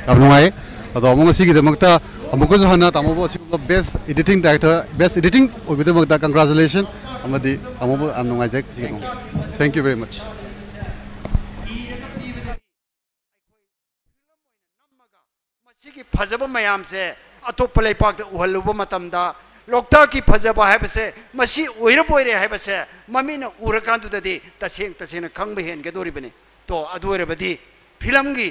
abnungai ado among sigi demakta amuko johana tamobo sigi best editing director best editing obidemakta congratulations amadi amobo amnungai jek jigno thank you very much machigi phajaba mayam se atop play park da uhaluba matamda lokta ki phajaba haibase masi oira boire haibase mamina urakandu dadi tasena khangba hen ge dori bane to aduire badi film gi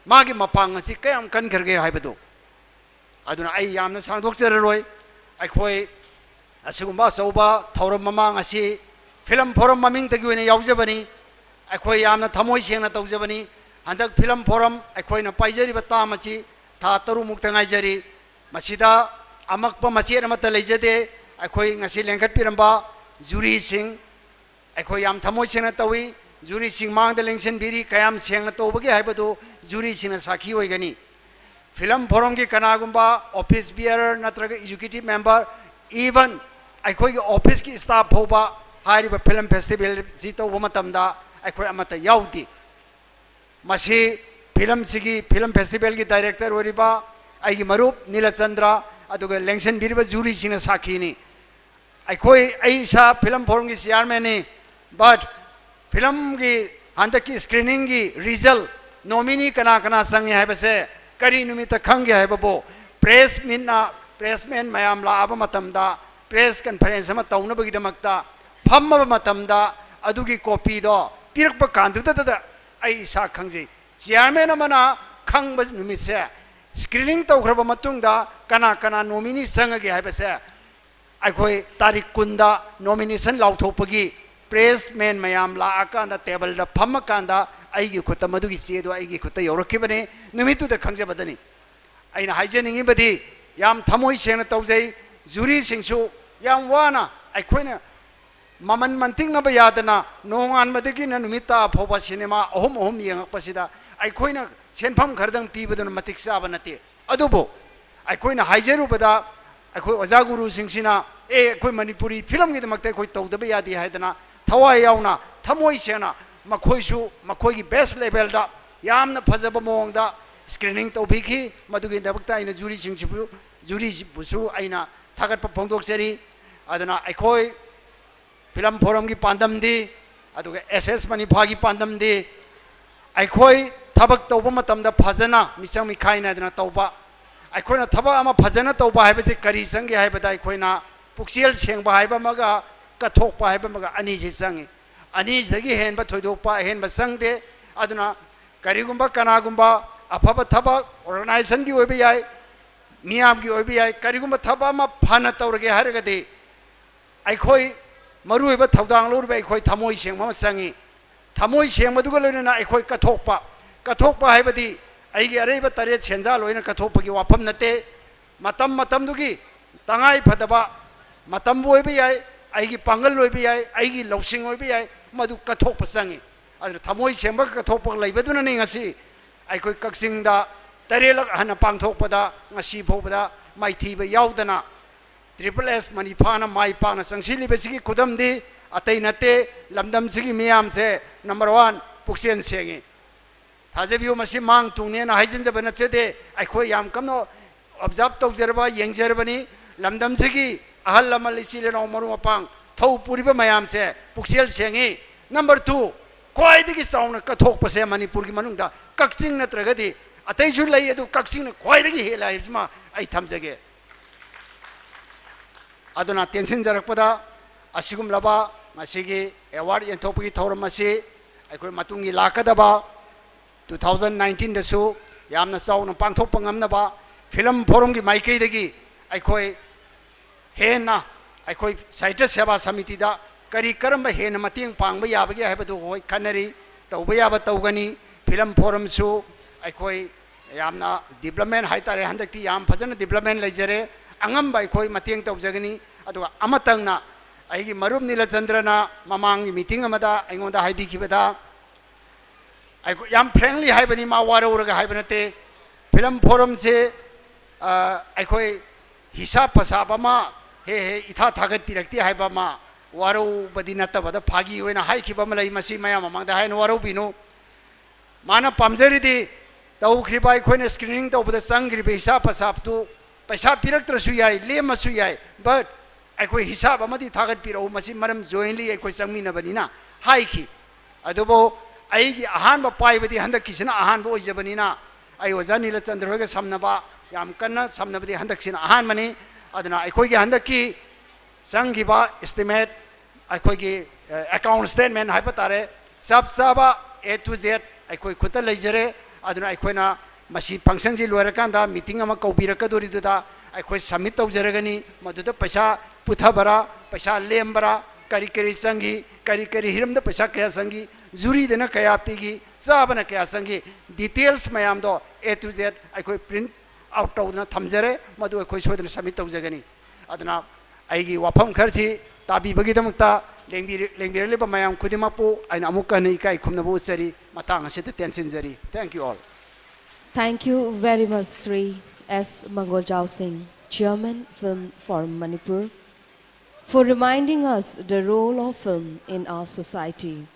मागी मपांग असी कयम कन करगे हाइबदो अदुना आई यामना सांगदोक जररोय अखोय असिगुम्बा सौबा थौरम ममांग असी film forum ममिंग तगी वेने यावजबनी अखोय यामना थमोय सेंगना तौजबनी हंदक film forum अखोयना पाइजरिबा तामची था तरु मुक्तंगाइजरी मसिदा अमकप मचेत अमत लेजदे अखोई ngasi लेंखट पिरंबा जुरी सिंह अखोई याम थमोय सेंगना तवी जुरी सिंह मांग द लेंशन बिरी कयाम सेंगना तोबगे हाइबदो जुरी सिंह साखी होइगनी फिल्म फोरम की कनागुंबा ऑफिस बियरर नत्रग एग्जीक्यूटिव मेंबर इवन अखोई ऑफिस की स्टाफ होबा हारिबा फिल्म फेस्टिवल जी तोबा मतमदा अखोई अमत याउदी मसी फिल्म सिगी फिल्म फेस्टिवल की डायरेक्टर ओरिबा आइगी मरूप नीलचंद्र अदुगा लेंशन बिरिबा जुरी सिंह साखीनी अखोई ऐसा फिल्म फोरम की चेयरमैन ने बट फिल्म की हंदक की स्क्रीनिंग की रिजल्ट नॉमिनी कना कना संगे है बसे करी नुमित खंगे है बबो प्रेस मिना प्रेसमैन मयाम लाब मतमदा प्रेस कॉन्फ्रेंस में तौनबगीदमक्ता फम्मब मतमदा अदुगी कॉपी दो पिरक कांदुदा ऐसा खंजे चेयरमैन अमना खंग नुमित से स्क्रीनिंग तौखरब मतुंगदा कना कना नॉमिनी संगे है बसे अखोई तारीख कुंदा नॉमिनेशन लाउथोपगी प्रेसमैन मयाम लाकांदा टेबल दा फम्मकांदा आइगी खुत्ता मधुगी चेदो आइगी खुत्ता यौरखिबने नुमितुदा खंजबदनी अइना हाइजनिंगिबदी याम थमोई सेंगना तौजै जुरी सिंगसु याम वाना अखोइना ममन मंतिंगनब यादना नोंगान मदगी न नुमिता फोबा सिनेमा अहुम अहुम यंगपसिदा अखोइना सेनफम खरदंग पीबदन मतिक साबा नते अदुबो अखोइना हाइजरुबदा अखोई ओजा गुरु सिंगसिना अखोई मणिपुरी फिल्म की दमकते अखोई तौदब यादी हाइदना थवाई यावना थमोई सेना मखोइसु मखोई की बेस्ट लेवल दा यामना फजब मोंगदा स्क्रीनिंग तौबिखी मदुगी दबकता आइना जुरी सिंगसिबु जुरी बुसु आइना थागत फोंदोकचरी अदना अखोई फिल्म फोरम की पांदम दी अदुगा एसएस मणिफा की पांदम दी अखोई थबक तौब मतमदा फजना मिसंग मिखाइना दना तौबा अखोइना थबक अमा फजना तौबा हाइबसे करी संगे हाइबदा अखोइना पुक्सियल सेंबा हाइबा मगा कथोकपा हाइबा मगा अनि से संगे अनि सगी हेनबा थोइदोकपा हेनबा संगदे अदुना करिगुंबा कनागुंबा अफब थबक ऑर्गेनाइजेशन की ओइबे याय मियाम की ओइबे याय करिगुंबा थबा मा फाना तौरगे हारगदे अखोई मरुइबा थौदांग लोरबे अखोई थमोई सेंबा संगे थमोई सेंबदुगा लोइना अखोई कथोकपा हाइबदी अइगे अरेबा तरे सेंजा लोइना कथोकपगी वाफम नते मतम मतमदुगी तंगाई फदबा मतम ओइबे याय अइगी पांगल ओइबे याय अइगी लौसिंग ओइबे याय मदु कथोकपा संगे अदु थमोई सेंबा कथोकपा लैबदुना नि ngasi अखोई कक्सिंगदा तरेलक हना पांगथोकपदा ngasi फोबदा माइथीबा यावदना ट्रिपल एस मणिफाना माई पाना संसिलिबसिगी खुदमदी अतै नते लमदमसिगी मियाम से नंबर 1 पुक्सेन सेंगे थाजेबियो मसी मांग तुंगने ना हाइजनजब नचदे अखोई याम कमनो ऑब्जर्व तौजरबा यंगजरबनी लमदमसिगी अहल लमल इचिले नो मरु मपांग थौ पुरिबा मयाम से पुक्सेल सेंगे नंबर 2 ख्वाइदगी साउना कथोकपसे मणिपुर की मनुंगदा कक्सिंग नत्रगदी अतैजु लई अदु कक्सिंग ख्वाइदगी हेला हिजमा आई थमजगे अदुना टेंशन जरकपदा असिगुम लबा मसिगी अवार्ड यंथोपगी थौरम मसि अखोई मतुंगी लाकदबा 2019 दसु यामना चाउना पांथोकपा ngamnaba फिल्म फोरम की माइकैदगी अखोई हेना अखोई साहित्य सेवा समिति दा करी करम हेन मतेंग पांगबा याबगे हाइबदु होय खनरी तौबा याबा तौगनी फिल्म फोरम सु अखोई यामना डेवलपमेंट हाइतारे हंदक्ति याम फजन डेवलपमेंट लेजरे अंगम अखोई मतेंग तौजगनी अदुगा अमतंगना अइगी मरुप नीलचंद्रना ममांगी मीटिंग अमदा अइगोंदा हाइबिखिबदा अखो याम फ्रेंकली हाइबनी मा वारौरगा हाइबनते फिल्म फोरम से अखोई हिसाब पसाब अमा हे इथा थागत पिरक्ति हाइबा मा वारौ बदी नतबदा फागी होइना हाइखिबा मलै मसी मया ममांगदा हाइन वारौ बिनु माना पामजरिदि तौखरिबा अखोइना स्क्रीनिंग तौबदा संग्रिबे हिसाब पसाब तु पैसा पिरक्त्रसु याय लेमसु याय बट अखोई हिसाब अमदी थागत पिरौ मसी मरम जॉइनली अखोई संगमिनबनिना हाइखि अदुबो अइगी अहानबा पाइबदी हंदकिसिना अहानबो ओइजबनिना अइ ओजा नीलचंद्र होगा समनबा याम कन्ना समनबदी हंदकिसिना अहानमनी अदना अखोइगी हंदकी संगिबा एस्टिमेट अखोइगी अकाउंट स्टेटमेंट हाइबा तारे सब साबा A to Z अखोइ खुता लेजरे अदना अखोइना मसी फंक्शन जी लोरकांदा मीटिंग अमा कौबिरकदोरिदुदा अखोइ सबमिट तौजरगनी मदुदा पैसा पुथबरा पैसा लेमबरा करी करी संगी करी करी हिरमदा पैसा कया संगी जुरी देना कया पीगी चाबना कया संगी डिटेल्स मयाम दो A to Z अखोइ प्रिंट आउट तौदना थमजरे मदु अखोय सोदना सबमिट तौजगनी अदना आइगी वाफम खरसी ताबीबगीदमक्ता लेंबिरलिबा मयाम खुदिमापु आइना अमुकन इकाई खुमनबु सरी मतांग असित टेंशनजरी thank you all Thank you very much, Sri S. Mangoljao Singh, Chairman, Film Forum Manipur, for reminding us the role of film in our society.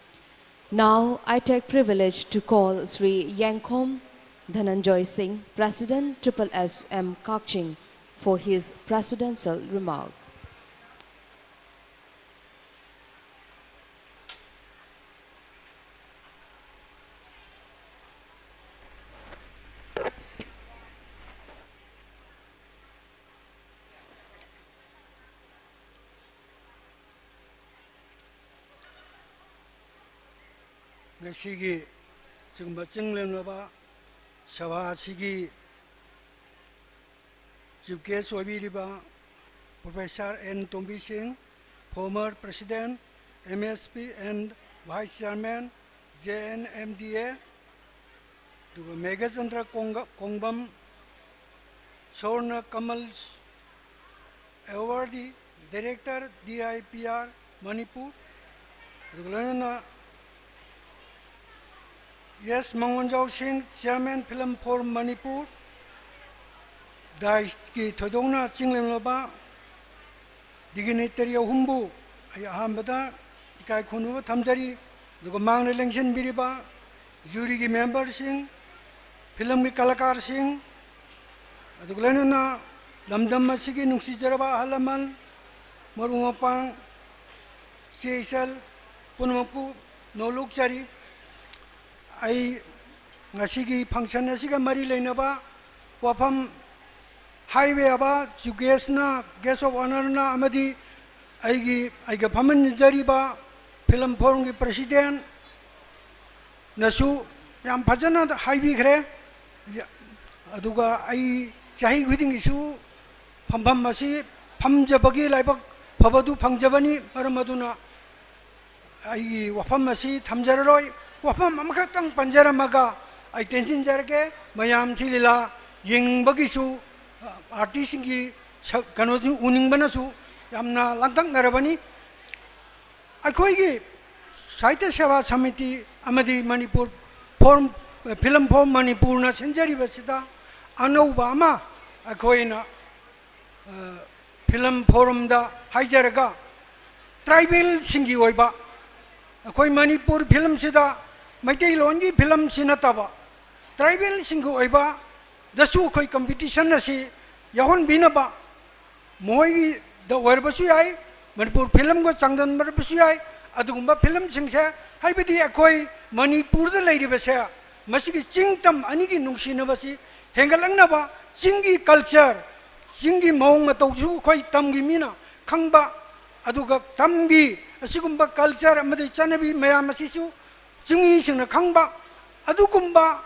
Now, I take privilege to call Sri Yankom Dhananjoy Singh, President SSM Kakching, for his presidential remark. Gashigi Singbatsing Lenaba Sava Sigi Juke Sobiriba Professor N. Tombi Singh, former President, MSP and Vice Chairman, JNMDA, to Megachandra Kongbam, Sorna Kamal Awardee, Director, DIPR, Manipur, Yes, Mangonjao Singh, Chairman, Film Forum Manipur, Daiki Todona Chinglemaba, Dignitary Humbu, Ayahambada, Ikai Kunu Tamjari, the Gomang Election Biriba, Jury member Singh, Film Kalakar Singh, the Glenana, Lamdam Masiki, Nuxijaraba, Halaman, Marumapang, Seychelles, Punumapu, no luxury. I ngasigi function asiga mari leinaba wafam highway aba guest na guest of honor na amadi aiga phaman jariba film forum ki president nasu yam phajana highway khre aduga ai chahi khuding isu pham masi phamjabagi laibak phabadu phangjabani paramaduna ai wafam masi thamjararoi Wafam Amakatang Panjaramaga, I tension Jarke, Mayam Chilila, Ying Bagisu, Artisingi, Kanozu, Uning Banasu, Yamna Lantang Narabani. I could Saita Shava Samiti, Amadi Manipur, Film Forum Manipur, Senjari Vasita, Ano Bama, I coina Film Forum da Hijaraga, Tribal Singi Oiba, I coin Manipur Film Sida. Maitei longi film sinataba tribal singu oiba dasu khoi competition asi yahon binaba moi the werbasu ai manipur film go changdan marbasu ai adugumba film singse haibidi akoi manipur da leiribase masigi chingtam anigi nungsinabasi hengalangnaba chingi culture chingi maung matausu khoi tamgi mina khangba aduga tambi asigumba culture amadi chanabi mayam asisu Jungi Sing Kangba, Adukumba,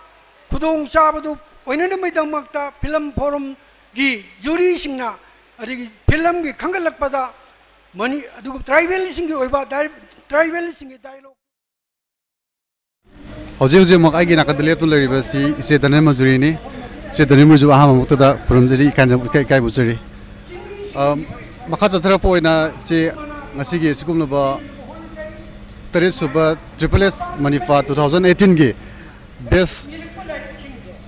Kudong Sabadu, Wenamamakta, Film Forum, Gi, Jury Singna, Film Kangalakpada, Money, Adu tribal singing over tribal singing dialogue. Jose Magina Cataleto University, said the name of Zurini, said the numbers of Ahamutada from the kind of Kaibuzuri. Makata Trapoina, Nasigi, Sukumaba. Terisuba Triple S Manifa 2018 ge best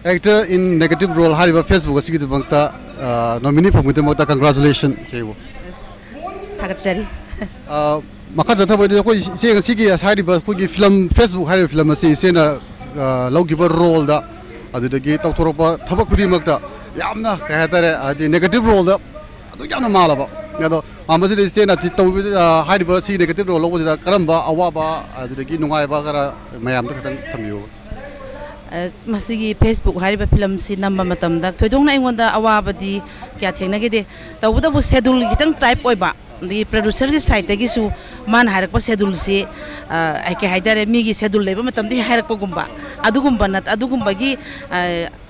actor in negative role hariba Facebook asigi tu bangta nominee phamute mota congratulations sebo thagatjari maka jatha bodi ko se asigi hariba ko gi film Facebook hariba film asi sena logiba role da adudagi tawthoropa thabak khudi makta yamna ka hatare adi negative role da adu yamna malaba yado amasi de sena titaw hariba si negative role lo da karamba awaba adudagi nungaiba kara mayam da khatang thamyo masigi Facebook hariba film si namba matam da thoidong na ingonda awabadi kya thengna ge de tawda bu schedule kitang type oiba the producer ki side gi su man harak pa schedule si ai ke haidare mi gi schedule leba matam di harak pa gumba adugumba nat adugumba gi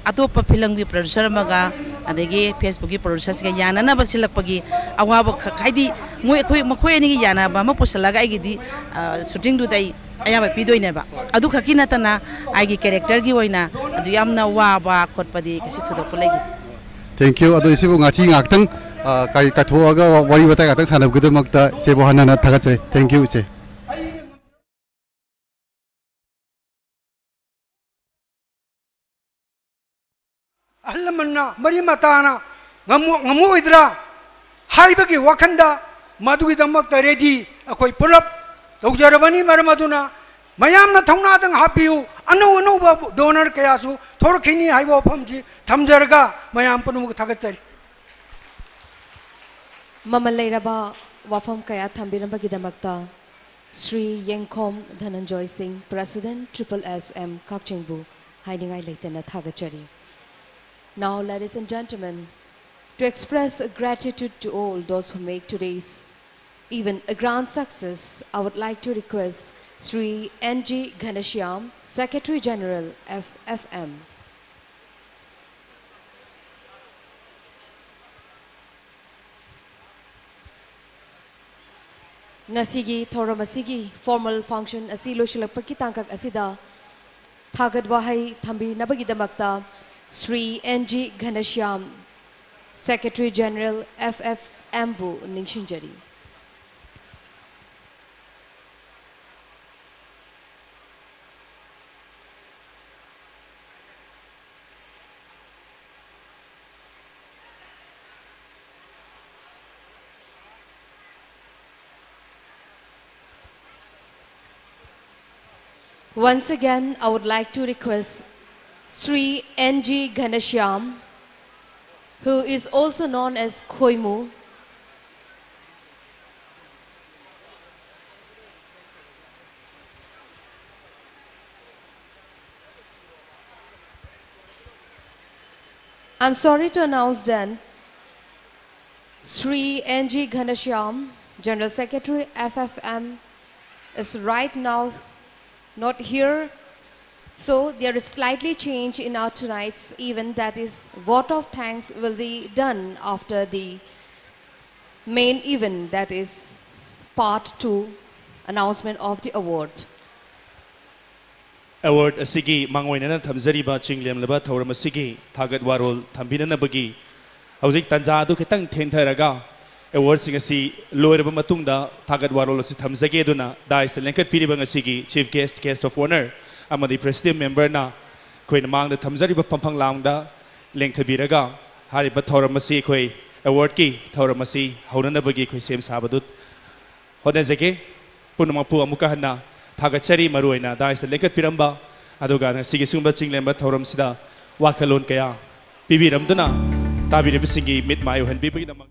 atopa film gi producer maga adegi Facebook gi producer ga yana na basilak pagi awaba khaidi moi khoi ni gi yana ba ma pusalaga ai gi di shooting du dai ayaba pidoi neba adu khakina tana ai gi character gi oina adu yamna wa ba khotpadi kasi thudok lagi Thank you. Ado isi bu ngachi ngaktung kai kathuaga wari batai ngaktung sanab gudu makta ise bu hanana thagatse. Thank you ise. Ahlamana mari matana ngamu idra haibagi wakanda madui damakta ready akoi pulap tawjarabani maramaduna mayamna thongna dang hapiu anu ba donor kayasu thorkhini haibo phamji thamjarga mayam panumuk thagatsari Mamalairaba wafam kaya thambirambagi damakta Sri Yengkhom Dhananjoy Singh President SSM Kakchingbu hidingai leitena thagachari. Now, ladies and gentlemen, to express gratitude to all those who make today's event a grand success, I would like to request Sri N.G. Ghanashyam, Secretary General FFM. Nasigi Thoramasigi formal function asi loshilapaki tangkak asida thagad wahai thambi nabagi damakta Sri N.G. Ghanashyam, Secretary General FFM Bu Ningshinjari. Once again, I would like to request Sri N.G. Ghanashyam, who is also known as Khoimu, I'm sorry to announce then, Sri N.G. Ghanashyam, General Secretary FFM, is right now not here. So there is slightly change in our tonight's event, that is vote of thanks will be done after the main event, that is part 2, announcement of the award. Award asigi mangoinana thamjariba chinglem thoram asigi thagat warol thambinana bagi hauzik tanja du khitang thengtharaga award sing asi loiraba matungda thagat warol asi thamjage duna dai selenkat piribang asigi chief guest of honor amadi president member na koina mangda thamjariba pamphang langda lengthabiraga hariba thoram asi koi award ki thoram asi haunana bagi koi sem sabadut hodajake punamapu amuka hanna Thagachari Maruina, Dai Selected Piramba, Adogana, Sigisumba Chinglemba, Thorum Sida, Wakalon Kaya, Bibi Ramduna, Tabi Rebisingi, Mid Mayo, and Bibi the Monk.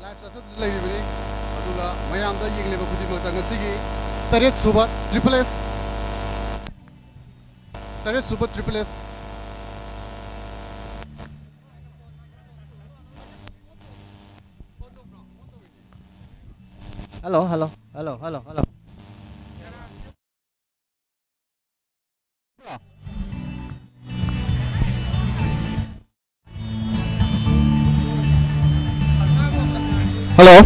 Live chat lady, Adula, Mayamda Yinglevo Kudimatangasigi, Taret Suba, Triple S, Taret Super Triple S. Hello. Hello,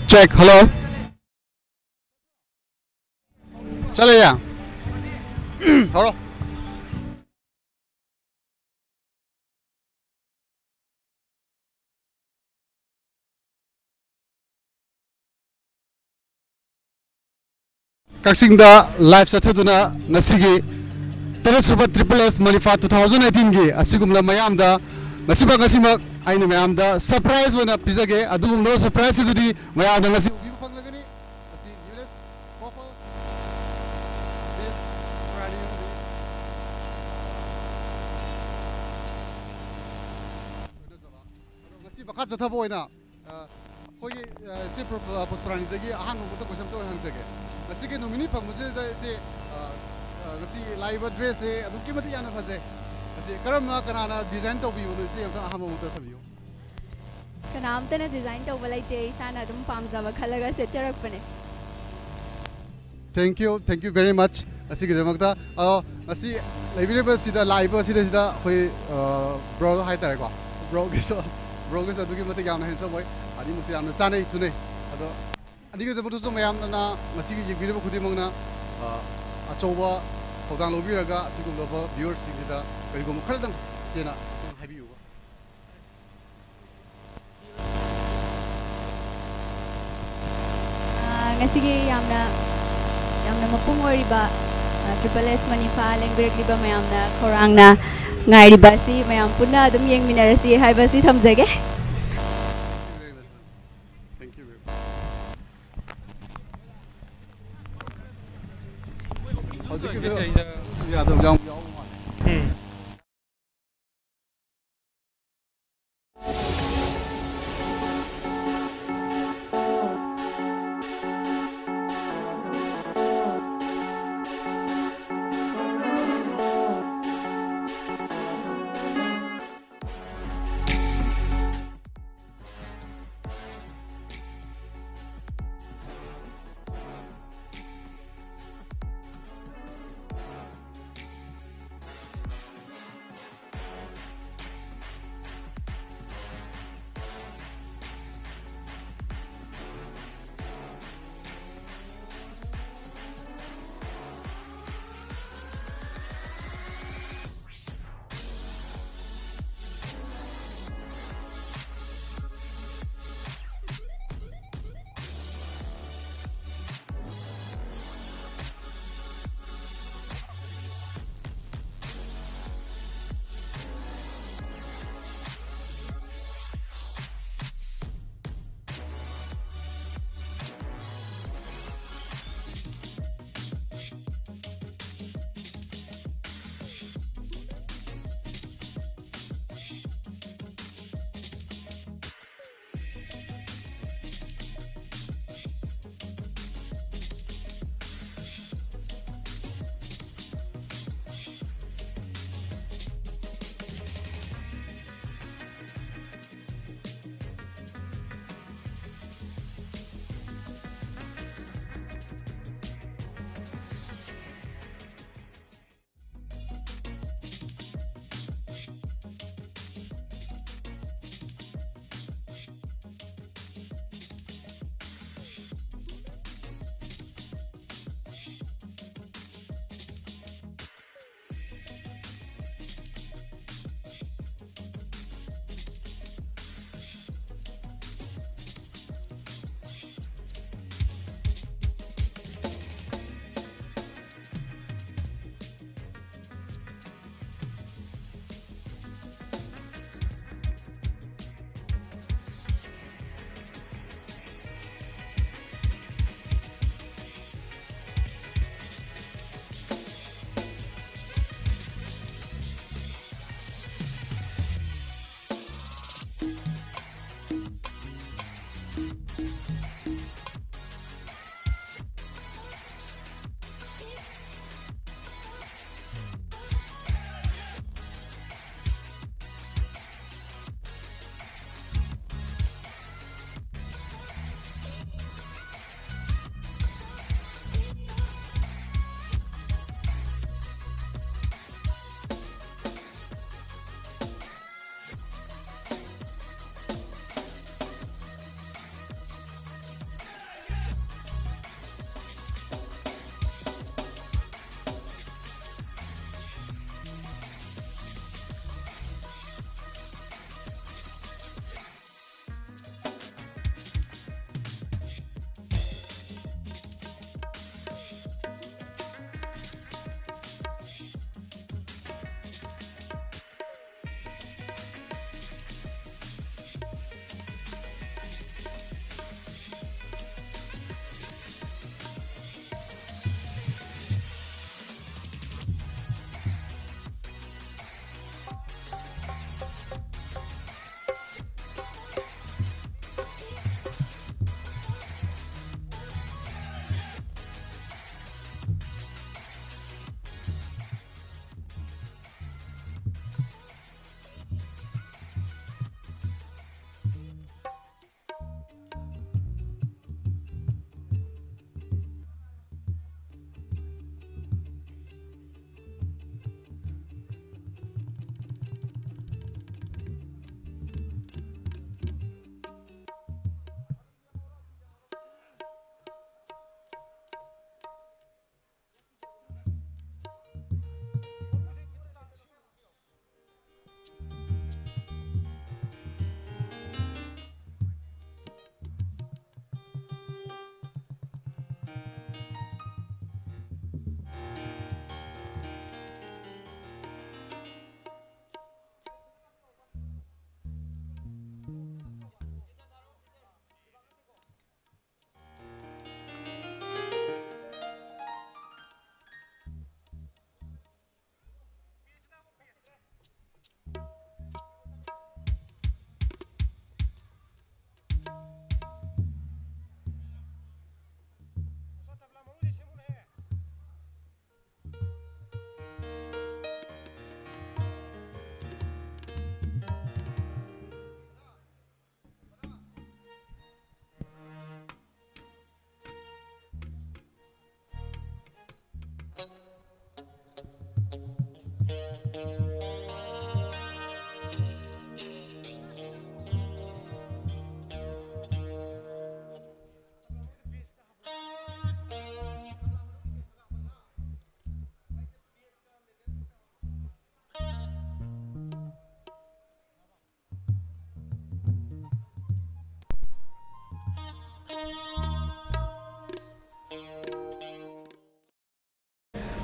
check, hello. Chale ya. Hello. Kaksingda live sathaduna nasigi Taret Suba Triple S Manifa 2018 gi asigumla mayamda nasiba ngasima aina mayamda surprise wana pizage adum no surprise dudi mayamda ngasi ubi panglagani asi newest couple this radio मखा जथब होइना खोई से Pushparani दगी Ahaan मुत question तो हंजगे नसिगे nominee फंगमुजे से ngasi live address se adum ki mati yana faje asi karam na kana design to biu no se amta aham muta thabiu kanam tane design to balai te isana adum pamjaba khalaga se charak pane thank you very much asi gi jamakta asi library sida live sida hoi bro hai tare ko bro ge so adu ki mati gamna hen so boy ani musi amna sanai tune ado ani ge jamakta so mayam na ngasi gi yigbi ba khudi mangna अचौबा थौदां लौबिरगा सिगुमबा viewers सिंगदा करिगुम खरदं सेना हाबियु ngasigi yamna mapung oriba triple S manifa lengbirekliba mayamna khorangna ngairiba si mayam punna adum yengminarasi haiba si thamjage Yeah, the young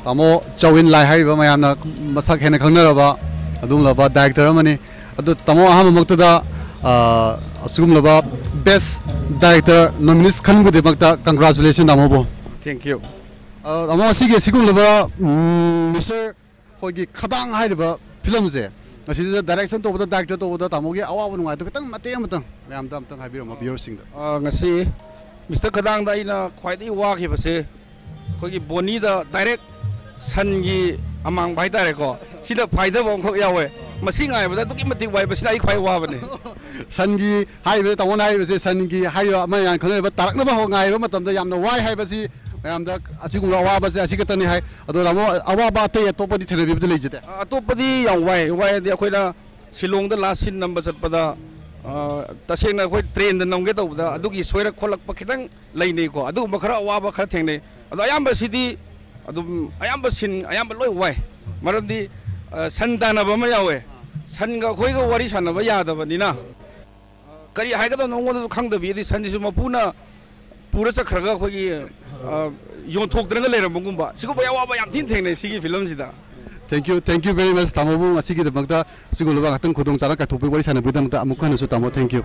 तामो चौविन लाई है मैम मसक हेन खंगनरब डायरेक्टर तामो अहमद बेस्ट डायरेक्टर नॉमिनीस खनबुदमक कंग्रेचुलेशन तामोबो थैंक यू तामो मिस्टर होगी खदांग फिल्म से डायरेक्शन तब डायरेक्टर तब तामो की अवाब नुंगाई तो खतंग मते मैम मिस्टर खदांग ख्वाई वाखिबसे अखोगी बोनी डायरेक्ट सन की अमांग भाई तारेको सिदा फायदब अंखक यावे मसी गायबदा तुकी मति वाइबसिना आई ख्वाई वाबने सन की हाइबे तावन हाइबसे सन की हाइयो अमा यान खनबा तारकनबा हो गायबा मतमदा यामना वाइ हाइबसी मैम असिगुम अवाबसे असिगतनी हाइ अदो रामो अवाबा अतै अतोपदि थेरेबिबद लेजते अतोपदि याम वाइ दि अखोइना Shillong the last scene number चतपदा तसेंना अखोइ ट्रेन द नंगे तौबदा अदुगी सोइरा खोलक खितंग लैनेको अदु मखरा अवाबा खरा थेंगने अदो अयामबसिदि अयाम सिन अयाम लोई वाई मरमदी सन तानब यावे सनगा खोइगा वारी सानब यादबनिना करी हाइगदो नोंगोदो खंगदबि सनजिसु मपुना पूरा चखरगा खोइगी योंथोक्तरंगा लेरमगुंबा सिगुबा यावाबा याम थिन थेंगने सिगी फिल्म सिदा थैंक यू वेरी मच तामोबु असिगी दमकता सिगुलबा गतन खुदोंग चारा काथोपि वारी सानबुदमता अमुखनसु तामो थैंक यू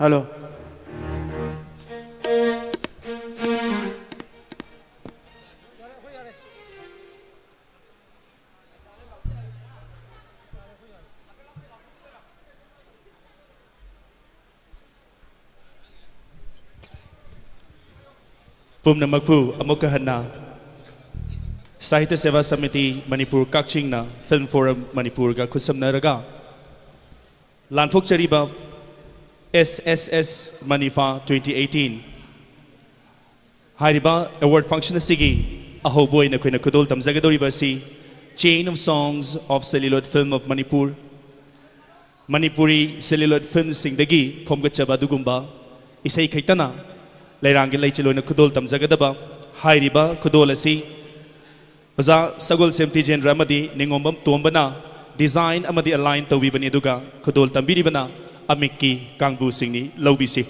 हेलो पुमनमकफु अमुक हन्ना साहित्य सेवा समिति मणिपुर काक्चिंगना फिल्म फोरम मणिपुर का खुसमनरगा लांथोकचरीबा SSS Manifa 2018 हाइरिबा अवार्ड फंक्शन सिगी अहोबोय नखोइना खुदोल तमजगदोरिबासी Chain of Songs of Celluloid Film of Manipur Manipuri Celluloid Film Singdagi Khomgachaba Dugumba Isai Kaitana Lairangi Laichilona Kudol Tamzagadaba Hairiba Kudolasi Baza Sagol Semti Jen Ramadi Ningombam Tombana Design Amadi Align Tawibani Duga Kudol Tambiribana Amiki Kangbu Singni Lobisi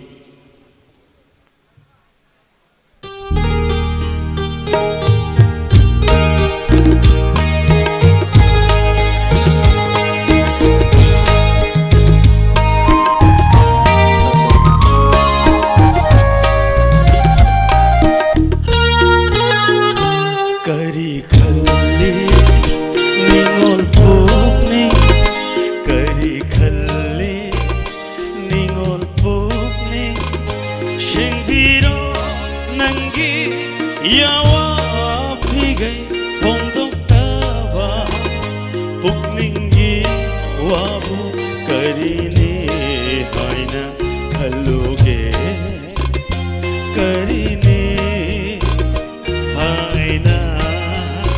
Yawa Pigay